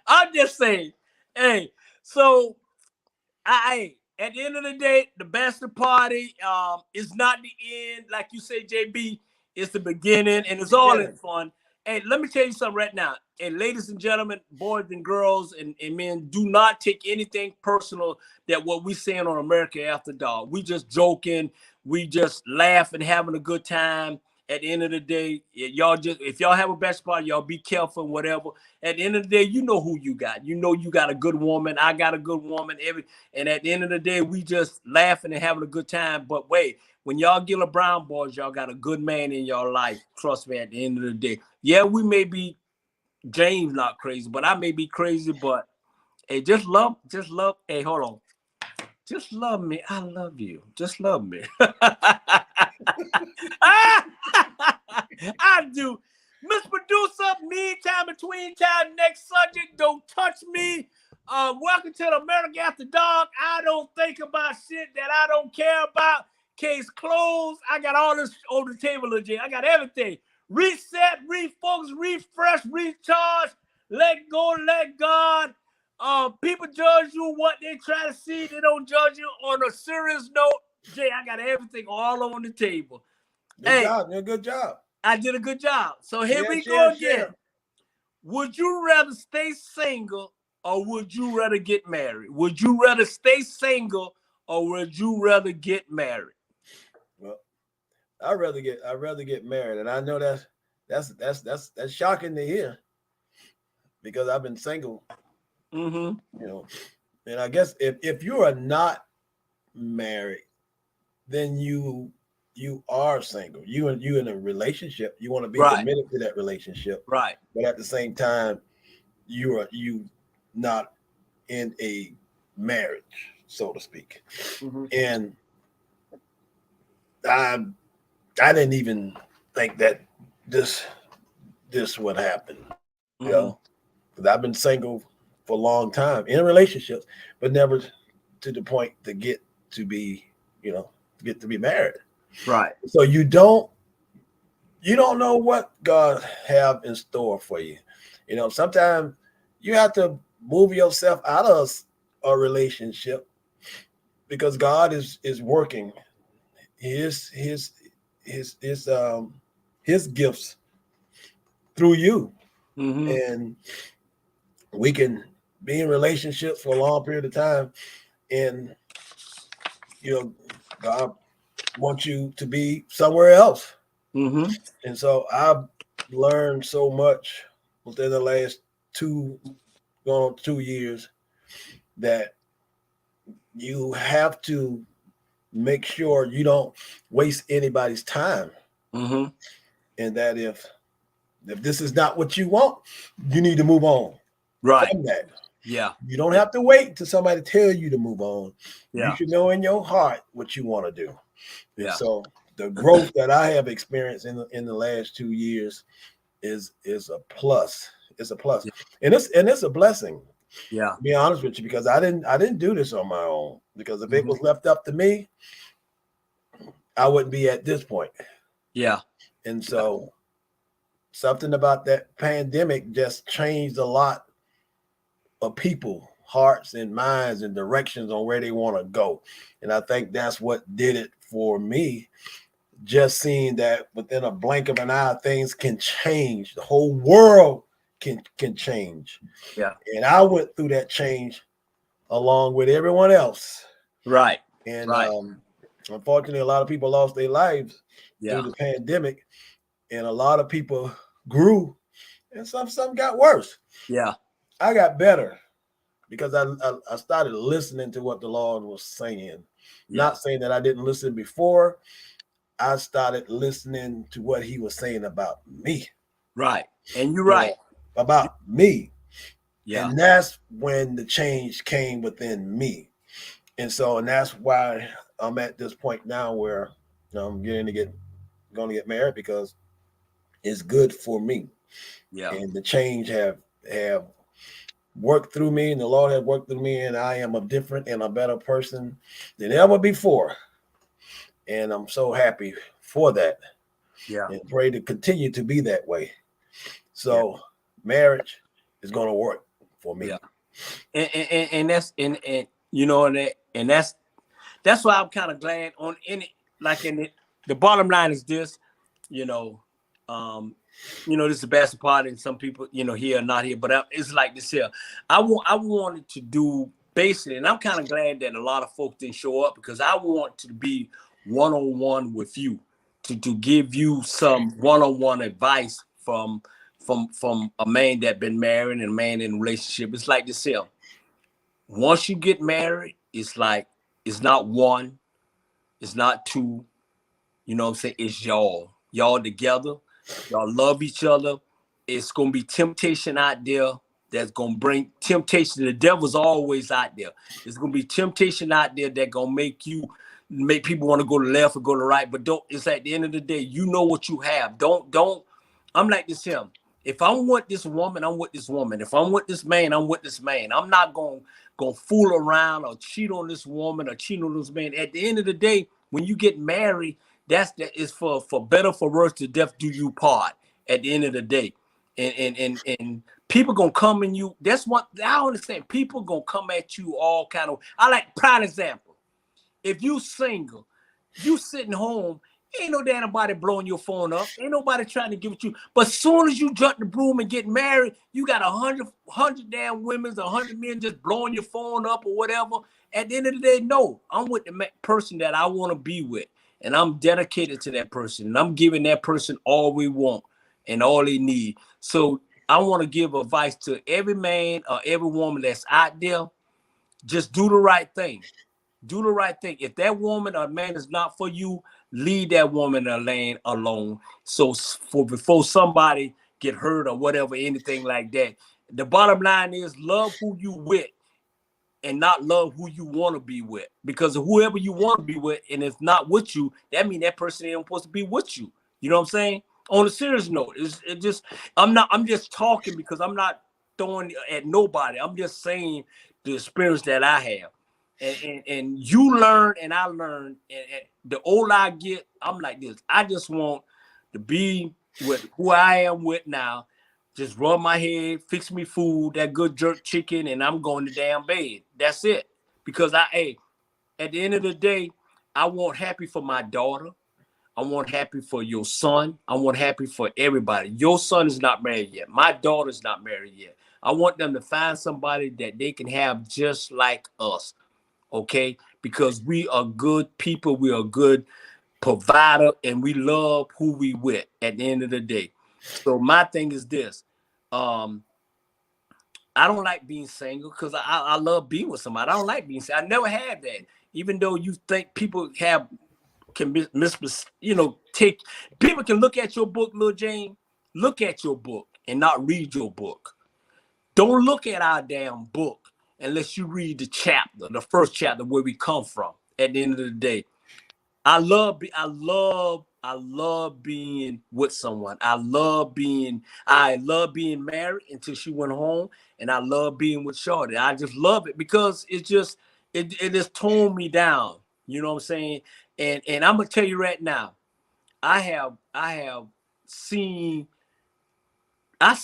I'm just saying, hey, so at the end of the day, the bachelor party is not the end, like you say, JB. It's the beginning, and it's all in fun. And let me tell you something right now. And ladies and gentlemen, boys and girls and men, do not take anything personal that what we saying on America After Dark. We just joking. We just laughing, having a good time. At the end of the day, if y'all have a bachelor party, y'all be careful and whatever. At the end of the day, you know who you got. You know you got a good woman. I got a good woman. And at the end of the day, we just laughing and having a good time. But wait, when y'all get a brown boys, y'all got a good man in your life. Trust me, at the end of the day. Yeah, we may be James not crazy, but I may be crazy. But hey, just love. Hey, hold on. Just love me. I love you. Just love me. I do. Miss Producer, meantime, between time, next subject, don't touch me. Welcome to the America After Dark. I don't think about shit that I don't care about. Case closed. I got all this on the table legit. I got everything. Reset, refocus, refresh, recharge. Let go, let God. People judge you what they try to see. They don't judge you on a serious note. Jay, I got everything all on the table. Good job. I did a good job. So here we go again. Would you rather stay single or would you rather get married? Would you rather stay single or would you rather get married? Well, I'd rather get married, and I know that's shocking to hear because I've been single. Mm-hmm. You know, and I guess if you are not married, then you are single. You in a relationship. You want to be committed to that relationship, right? But at the same time, you not in a marriage, so to speak. Mm-hmm. And I didn't even think that this would happen. You know, because I've been single for a long time in relationships, but never to the point to get to be married. Right. So you don't know what God have in store for you. You know, sometimes you have to move yourself out of a relationship because God is working his gifts through you. Mm-hmm. And we can be in relationships for a long period of time, and God wants you to be somewhere else. Mm-hmm. And so I've learned so much within the last 2 years that you have to make sure you don't waste anybody's time. Mm-hmm. And that if this is not what you want, you need to move on. Right. From that. Yeah. You don't have to wait until somebody tell you to move on. Yeah. You should know in your heart what you want to do. Yeah. And so the growth that I have experienced in the last 2 years is a plus. It's a plus. Yeah. And it's a blessing. Yeah. To be honest with you, because I didn't do this on my own. Because if it was left up to me, I wouldn't be at this point. Yeah. And so something about that pandemic just changed a lot of people hearts and minds and directions on where they want to go. And I think that's what did it for me. Just seeing that within a blink of an eye, things can change. The whole world can change. Yeah. And I went through that change along with everyone else. Right. And Right. Unfortunately, a lot of people lost their lives Yeah. through the pandemic, and a lot of people grew, and some got worse. Yeah. I got better because I started listening to what the Lord was saying. Yeah. Not saying that I didn't listen before. I started listening to what he was saying about me. Right. And you're right. About me. Yeah. And that's when the change came within me. And that's why I'm at this point now where I'm going to get married, because it's good for me. Yeah. And the change have worked through me, and the Lord has worked through me, and I am a different and a better person than ever before. And I'm so happy for that. Yeah. And pray to continue to be that way. So marriage is going to work for me. Yeah. And that's and you know and that's why I'm kind of glad on in it. Like in it, the bottom line is this, you know, this is the best part, and some people, here or not here, but it's like this here. I wanted to do basically, and I'm kind of glad that a lot of folks didn't show up, because I want to be one-on-one with you, to give you some one-on-one advice from a man that been married and a man in a relationship. It's like this here. Once you get married, it's like, it's not one, it's not two, you know what I'm saying? It's y'all. Y'all together. Y'all love each other. It's going to be temptation out there that's going to bring temptation. The devil's always out there. There's going to be temptation out there that going to make people want to go to left or go to right. But it's at the end of the day, you know what you have. I'm like this here. If I'm with this woman, I'm with this woman. If I'm with this man, I'm with this man. I'm not going to fool around or cheat on this woman or cheat on this man. At the end of the day, when you get married, that is for better, for worse, to death do you part at the end of the day. And people gonna come in you. That's what I understand. People gonna come at you all kind of. I like prime example. If you single, you sitting home, ain't no damn nobody blowing your phone up. Ain't nobody trying to give it you. But soon as you jump the broom and get married, you got 100 damn women, 100 men just blowing your phone up or whatever. At the end of the day, no, I'm with the person that I want to be with. And I'm dedicated to that person. And I'm giving that person all we want and all they need. So I want to give advice to every man or every woman that's out there. Just do the right thing. Do the right thing. If that woman or man is not for you, leave that woman or land alone. So before somebody get hurt or whatever, anything like that. The bottom line is love who you with and not love who you want to be with. Because whoever you want to be with and it's not with you, that means that person ain't supposed to be with you. You know what I'm saying? On a serious note, I'm just talking because I'm not throwing at nobody. I'm just saying the experience that I have. And you learn and I learn. And the older I get, I'm like this. I just want to be with who I am with now. Just rub my head, fix me food, that good jerk chicken, and I'm going to damn bed. That's it. Because at the end of the day, I want happy for my daughter. I want happy for your son. I want happy for everybody. Your son is not married yet. My daughter's not married yet. I want them to find somebody that they can have just like us. Okay? Because we are good people. We are good provider, and we love who we with at the end of the day. So my thing is this. I don't like being single because I love being with somebody. I don't like being single. I never had that. Even though you think people can take, people can look at your book, Lil Jane, look at your book and not read your book. Don't look at our damn book unless you read the first chapter where we come from at the end of the day. I love being with someone. I love being married until she went home, and I love being with Shorty. I just love it because it just toned me down. You know what I'm saying? And I'm gonna tell you right now, I have seen I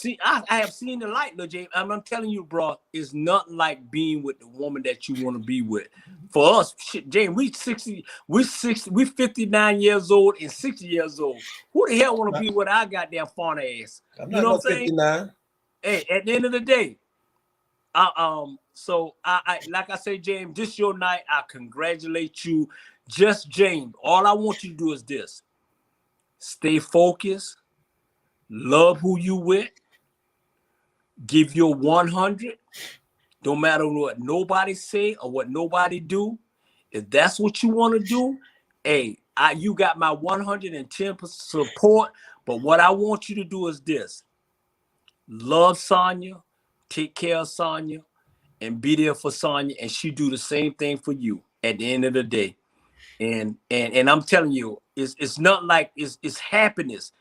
have seen the light, Lil James. I'm telling you, bro, it's nothing like being with the woman that you want to be with. For us, shit, James, we 59 years old and 60 years old. Who the hell want to be with our goddamn fawn ass? I'm You not know no what I'm saying? 59. Hey, at the end of the day, so I like I say, James, this your night. I congratulate you. Just James, all I want you to do is this: stay focused, love who you with, give your 100. Don't matter what nobody say or what nobody do. If that's what you want to do, hey, you got my 110% support. But what I want you to do is this: love Sonya, take care of Sonya, and be there for Sonya, and she do the same thing for you at the end of the day. And I'm telling you, it's not like it's happiness.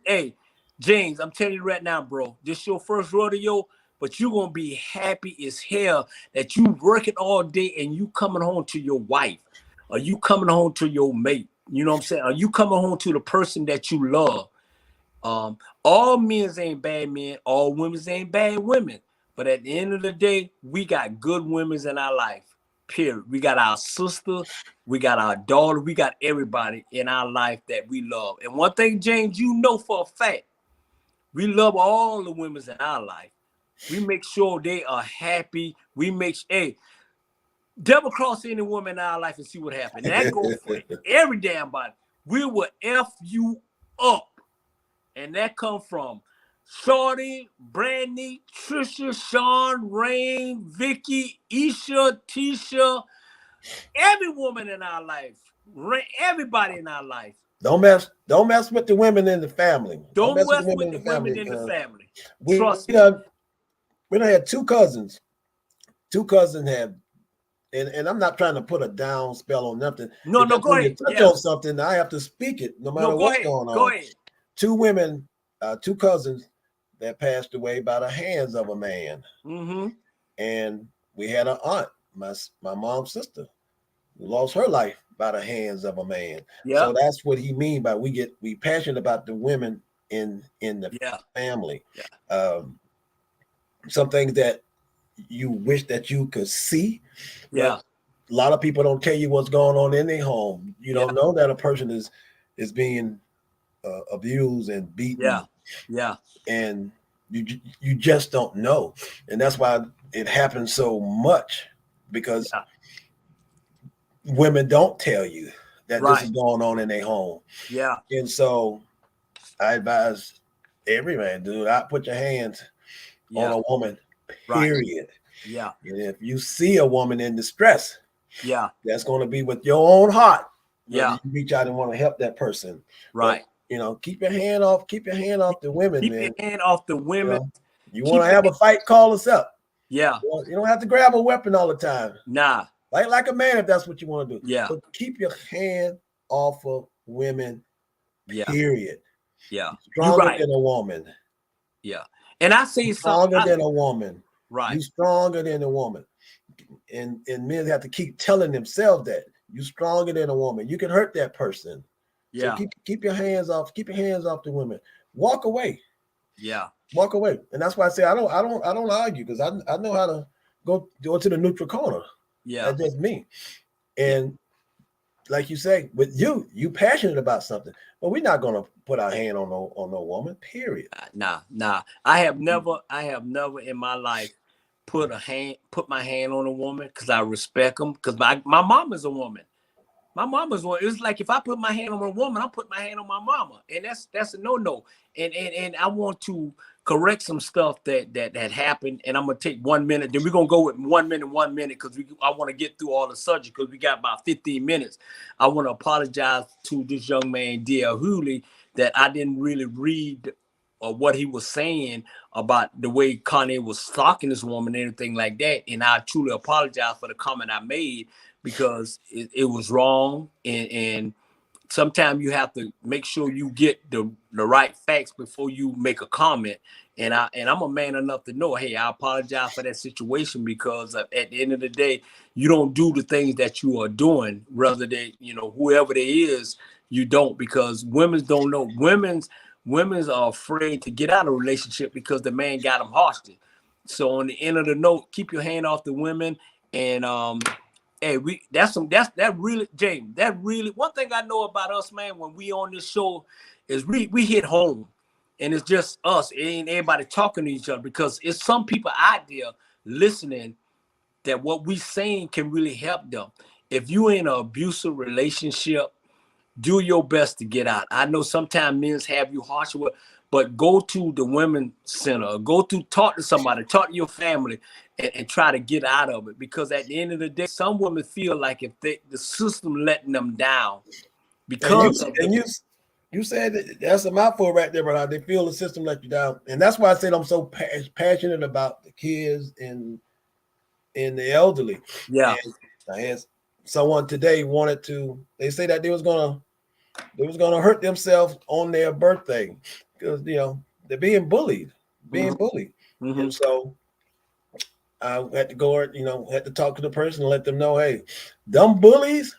Hey, James, I'm telling you right now, bro, this your first rodeo, but you're gonna be happy as hell that you working all day and you coming home to your wife, or you coming home to your mate. You know what I'm saying? Are you coming home to the person that you love? All men ain't bad men, all women ain't bad women. But at the end of the day, we got good women in our life. Period. We got our sister, we got our daughter, we got everybody in our life that we love. And one thing, James, you know for a fact, we love all the women in our life. We make sure they are happy. We make hey, double cross any woman in our life and see what happens. That goes for every damn body. We will F you up. And that come from Shorty, Brandy, Trisha, Sean, Rain, Vicky, Isha, Tisha, every woman in our life, everybody in our life. Don't mess with the women in the family. Don't mess with the women in the family. Trust me. We done had two cousins. Two cousins had, and I'm not trying to put a down spell on nothing. No, go when ahead. You touch on something, I have to speak it no matter what's going on. Go ahead. Two women, two cousins that passed away by the hands of a man. Mm-hmm. And we had an aunt, my mom's sister, who lost her life by the hands of a man. Yep. So that's what he mean by we passionate about the women in the family. Yeah. Some things that you wish that you could see. Yeah. A lot of people don't tell you what's going on in their home. You don't know that a person is being abused and beaten. Yeah. And you just don't know. And that's why it happens so much, because women don't tell you that this is going on in their home. Yeah. And so I advise every man, dude, put your hands on a woman, period. Yeah. And if you see a woman in distress, that's going to be with your own heart. You reach out and want to help that person. Right. But, keep your hand off the women, keep man. Your hand off the women. You want to have a fight, call us up. Yeah. You don't have to grab a weapon all the time. Nah. Fight like a man if that's what you want to do. Yeah. But keep your hand off of women, period. Yeah. Stronger than a woman. Yeah. And I say stronger than a woman. Right. You stronger than a woman. And men have to keep telling themselves that you stronger than a woman. You can hurt that person. Yeah. So keep your hands off. Keep your hands off the women. Walk away. Yeah. Walk away. And that's why I say I don't argue, because I know how to go to the neutral corner. Yeah. That's just me. And like you say, with you passionate about something, but we're not gonna put our hand on no woman. Period. Nah. I have never in my life put my hand on a woman, because I respect them. Because my mom is a woman. My mama's one. It's like if I put my hand on a woman, I'm putting my hand on my mama, and that's a no. And I want to correct some stuff that happened, and I'm gonna take 1 minute. Then we're gonna go with 1 minute, because I want to get through all the subject, because we got about 15 minutes. I want to apologize to this young man, D.L. Hewley, that I didn't really read or what he was saying about the way Kanye was stalking this woman and everything like that. And I truly apologize for the comment I made, because it was wrong. And sometimes you have to make sure you get the right facts before you make a comment. And I'm a man enough to know, hey, I apologize for that situation, because at the end of the day, you don't do the things that you are doing, whether they, whoever they is, you don't, because women don't know. women are afraid to get out of a relationship because the man got them hostage. So on the end of the note, keep your hand off the women. And hey, that really, James, that really, one thing I know about us, man, when we on this show is we hit home. And it's just us. It ain't everybody talking to each other, because it's some people out there listening that what we saying can really help them. If you in an abusive relationship, do your best to get out. I know sometimes men have you harsh with, but go to the women's center, talk to somebody, talk to your family, and try to get out of it. Because at the end of the day, some women feel like if the system letting them down because you said that's a mouthful right there, but they feel the system let you down. And that's why I said I'm so passionate about the kids and the elderly. Yeah. And I had someone today they say that they was gonna hurt themselves on their birthday because they're being bullied. Mm-hmm. And so I had to go, had to talk to the person and let them know, hey, them bullies,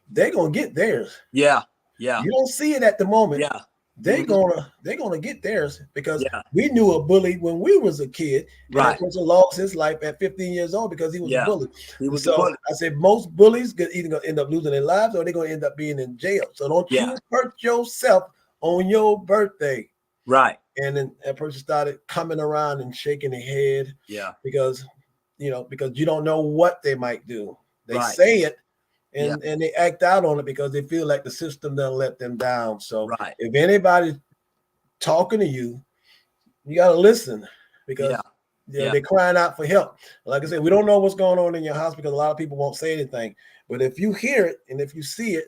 they're gonna get theirs. Yeah. You don't see it at the moment. Yeah. They're gonna get theirs, because we knew a bully when we was a kid. Right. That person lost his life at 15 years old because he was a bully. He was so a bully. I said most bullies either gonna end up losing their lives or they're gonna end up being in jail. So don't you hurt yourself on your birthday. Right. And then that person started coming around and shaking their head. Yeah. Because you don't know what they might do. They say it. And they act out on it because they feel like the system doesn't let them down. So if anybody's talking to you, you got to listen, because they're crying out for help. Like I said, we don't know what's going on in your house because a lot of people won't say anything. But if you hear it and if you see it,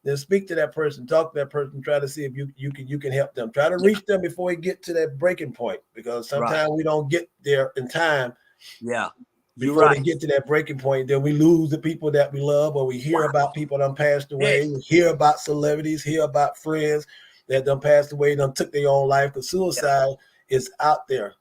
then speak to that person, talk to that person, try to see if you can help them. Try to reach them before you get to that breaking point, because sometimes we don't get there in time. Yeah. Before they get to that breaking point, then we lose the people that we love, or we hear about people that passed away. We hear about celebrities, hear about friends that done passed away, done took their own life, because suicide is out there.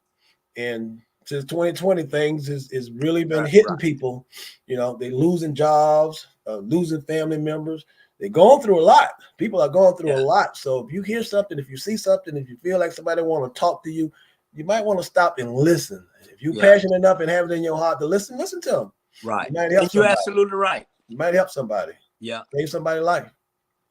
And since 2020, things is really been hitting people. They losing jobs, losing family members. They're going through a lot. People are going through a lot. So if you hear something, if you see something, if you feel like somebody want to talk to you, you might want to stop and listen. If you're passionate enough and have it in your heart to listen to them. Right. You're absolutely right. You might help somebody. Yeah. Save somebody's life.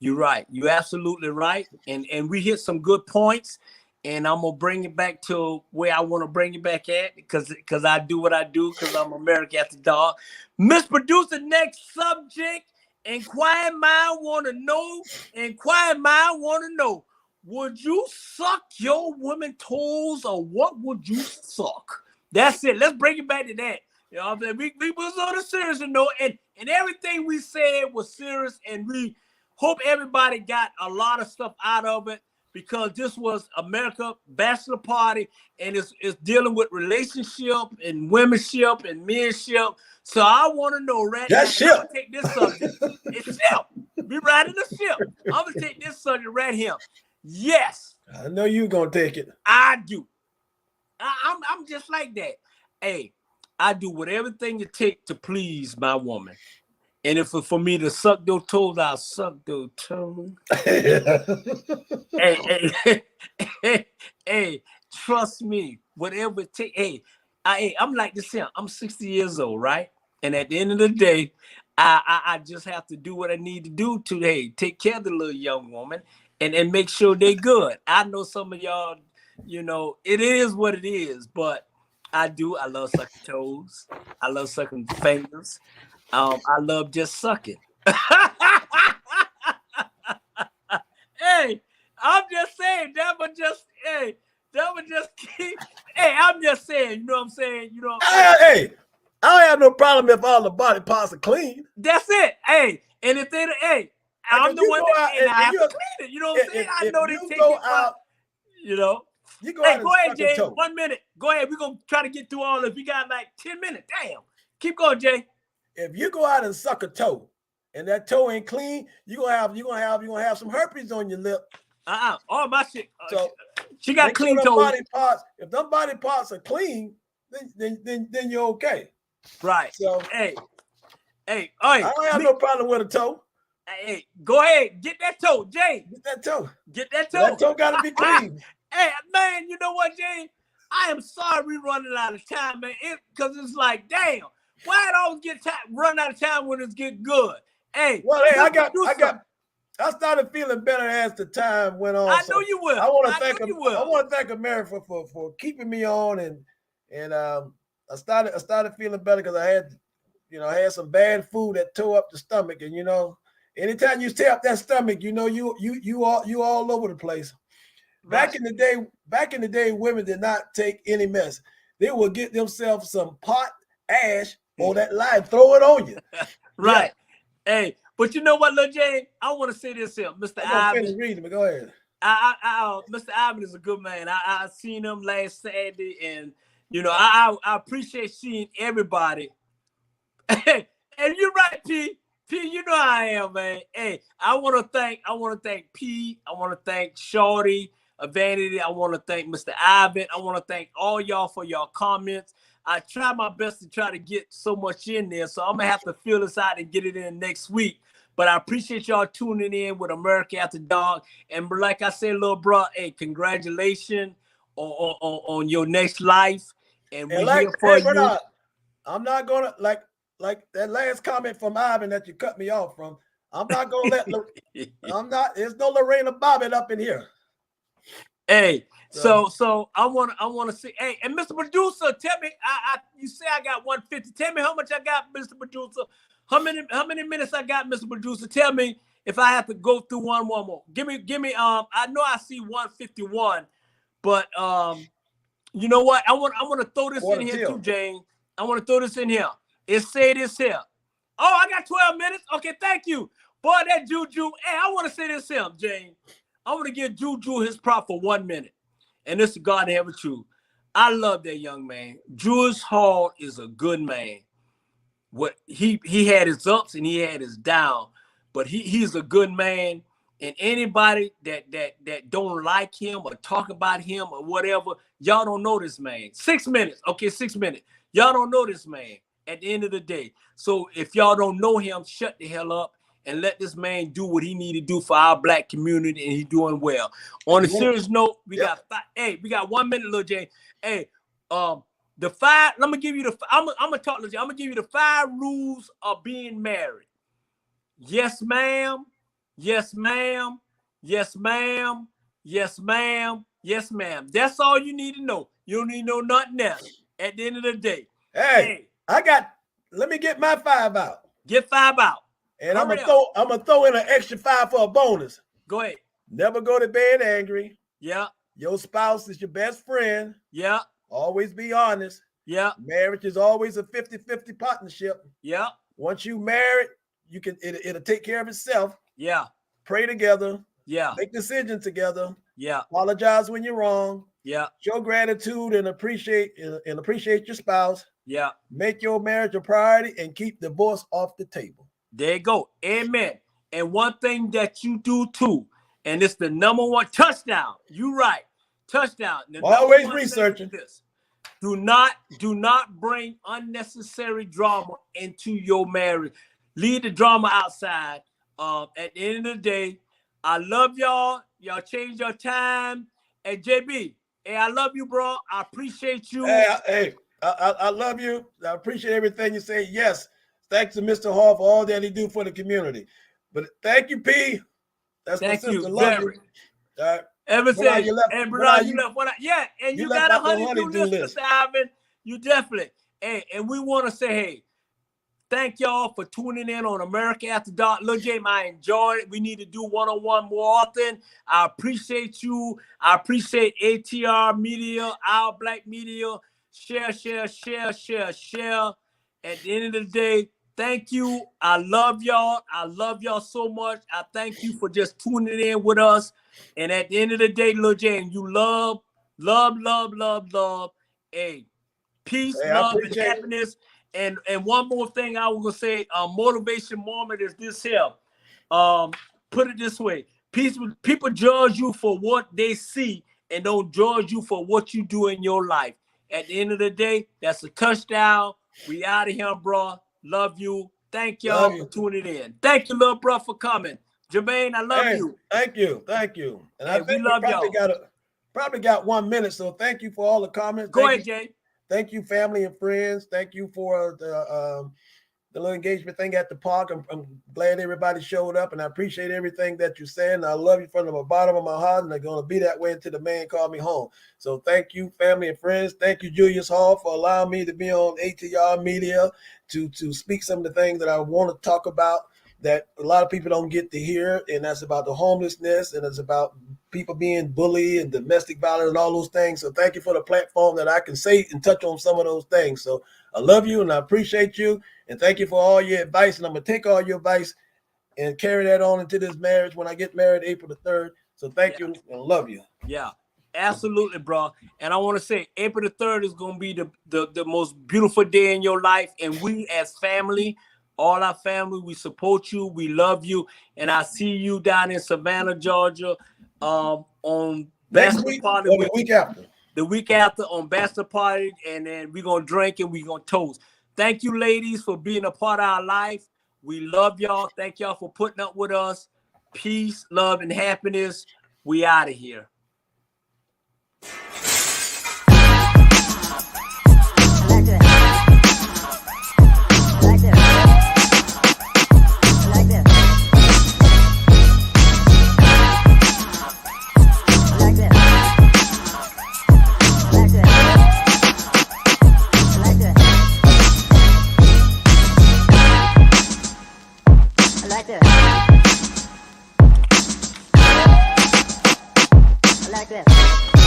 You're right. You're absolutely right. And we hit some good points. And I'm gonna bring it back to where I want to bring it back at, because I do what I do, because I'm America After Dark. Miss Producer, next subject. Inquiring mind want to know. Inquiring mind want to know. Would you suck your women toes, or what would you suck? That's it. Let's bring it back to that. We was on a serious note, and everything we said was serious, and we hope everybody got a lot of stuff out of it, because this was America Bachelor Party, and it's dealing with relationship and womenship and menship. So I want to know, right now, I'm gonna take this subject. It's ship. We riding the ship. I'm gonna take this subject right here. Yes, I know you're gonna take it. I do. I'm just like that. Hey, I do whatever thing it takes to please my woman. And if it's for me to suck those toes, I'll suck those toes. hey, trust me, whatever it takes. Hey, I'm like this here. I'm 60 years old, right? And at the end of the day, I just have to do what I need to do to take care of the little young woman and make sure they good. I know some of y'all, it is what it is, but I love sucking toes. I love sucking fingers. I love just sucking. Hey, I'm just saying that would just keep. Hey, I'm just saying, you know what I'm saying? Hey, I don't have no problem if all the body parts are clean. That's it. Hey, and if they, I'm the one that I have to clean it. You know what I'm saying? I know they take it out. You go ahead, Jay. 1 minute. Go ahead. We're gonna try to get through all this. We got like 10 minutes. Damn. Keep going, Jay. If you go out and suck a toe, and that toe ain't clean, you're gonna have some herpes on your lip. All my shit. So she got clean toes. If them body parts are clean, then you're okay. Right. So hey. I don't have no problem with a toe. Hey, go ahead. Get that toe, Jay. Get that toe. Get that toe. That toe gotta be clean. Hey, man, you know what, Jay? I am sorry we running out of time, man. Because it's like, damn, why it always run out of time when it's getting good? Hey, well, hey, I started feeling better as the time went on. I know you will. I want to thank America for keeping me on, and I started feeling better because I had some bad food that tore up the stomach, and anytime you tear up that stomach, you all over the place. Right. Back in the day, women did not take any mess. They would get themselves some pot ash or that lime, throw it on you. Right. Yeah. Hey, but you know what, Lil Jay? I want to say this here, Mr. Ivan. Finish reading, but go ahead. Mr. Ivan is a good man. I seen him last Saturday, and I appreciate seeing everybody. And you're right, P. P, you know how I am, man. Hey, I want to thank P. I want to thank Shorty, Vanity. I want to thank Mr. Ivan. I want to thank all y'all for y'all comments. I try my best to try to get so much in there, so I'm gonna have to fill this out and get it in next week. But I appreciate y'all tuning in with America After Dark. And like I said, little bro, hey, congratulations on your next life. And we're here for you. Bernard, I'm not gonna like that last comment from Ivan that you cut me off from. I'm not gonna there's no Lorena Bobbitt up in here. Hey, so I want to see. Hey, and Mr. Producer, tell me, you say I got 150. Tell me how much I got, Mr. Producer. How many minutes I got, Mr. Producer? Tell me if I have to go through one more. Give me. I know I see 151, but you know what? I want to throw this in here too, Jane. I want to throw this in here. It say this here. Oh, I got 12 minutes. Okay, thank you, boy. That Juju. Hey, I want to say this here, Jane. I want to give Juju his prop for 1 minute. And this is God to ever true. I love that young man. Julius Hall is a good man. What he had his ups and he had his downs, but he's a good man. And anybody that don't like him or talk about him or whatever, y'all don't know this man. 6 minutes. Okay, 6 minutes. Y'all don't know this man at the end of the day. So if y'all don't know him, shut the hell up and let this man do what he need to do for our black community, and he's doing well. On a serious note, we got 1 minute, Lil J. Hey, the 5. Let me give you the. I'm gonna talk, Lil J. I'm gonna give you the 5 rules of being married. Yes, ma'am. Yes, ma'am. Yes, ma'am. Yes, ma'am. Yes, ma'am. That's all you need to know. You don't need to know nothing else. At the end of the day. Hey, let me get my 5 out. Get 5 out. And I'm gonna throw in an extra 5 for a bonus. Go ahead. Never go to bed angry. Yeah. Your spouse is your best friend. Yeah. Always be honest. Yeah. Marriage is always a 50-50 partnership. Yeah. Once you married, it'll take care of itself. Yeah. Pray together. Yeah. Make decisions together. Yeah. Apologize when you're wrong. Yeah. Show gratitude and appreciate your spouse. Yeah. Make your marriage a priority and keep divorce off the table. There you go. Amen. And one thing that you do too, and it's the #1 touchdown. You right. Touchdown. Always researching this. Do not bring unnecessary drama into your marriage. Leave the drama outside. At the end of the day, I love y'all. Y'all change your time. Hey, JB, hey, I love you, bro. I appreciate you. Hey, I love you. I appreciate everything you say. Yes. Thanks to Mr. Hall for all that he do for the community. But thank you, P. That's thank my sister. You. Love you. All right. Ever since, you left. Yeah, and you got a honeydew list, Mr. Ivan. You definitely. Hey, and we want to say, hey, thank y'all for tuning in on America After Dark. Lil J, I enjoyed it. We need to do one-on-one more often. I appreciate you. I appreciate ATR Media, Our Black Media. Share. At the end of the day, thank you. I love y'all. I love y'all so much. I thank you for just tuning in with us. And at the end of the day, Lil J, and you love. Hey, peace, love, and happiness. And one more thing I was gonna say, motivation moment is this here. Put it this way: people judge you for what they see and don't judge you for what you do in your life. At the end of the day, that's a touchdown. We out of here, bro. Love you. Thank y'all for tuning in. Thank you, little bro, for coming. Jermaine, I love you. Thank you. And hey, I think we probably got 1 minute. So thank you for all the comments. Go ahead, Jay. Thank you, family and friends. Thank you for the little engagement thing at the park. I'm glad everybody showed up, and I appreciate everything that you said. And I love you from the bottom of my heart, and I'm going to be that way until the man called me home. So thank you, family and friends. Thank you, Julius Hall, for allowing me to be on ATR Media to speak some of the things that I want to talk about that a lot of people don't get to hear, and that's about the homelessness, and it's about people being bullied and domestic violence and all those things. So thank you for the platform that I can say and touch on some of those things. So I love you and I appreciate you, and thank you for all your advice, and I'm going to take all your advice and carry that on into this marriage when I get married April the 3rd. So thank you and love you. Yeah, absolutely, bro. And I want to say April the 3rd is going to be the most beautiful day in your life, and we as family, all our family, we support you. We love you. And I see you down in Savannah, Georgia, on Bachelor Party. Or the week after. The week after on Bachelor Party. And then we're going to drink and we're going to toast. Thank you, ladies, for being a part of our life. We love y'all. Thank y'all for putting up with us. Peace, love, and happiness. We out of here. Like this.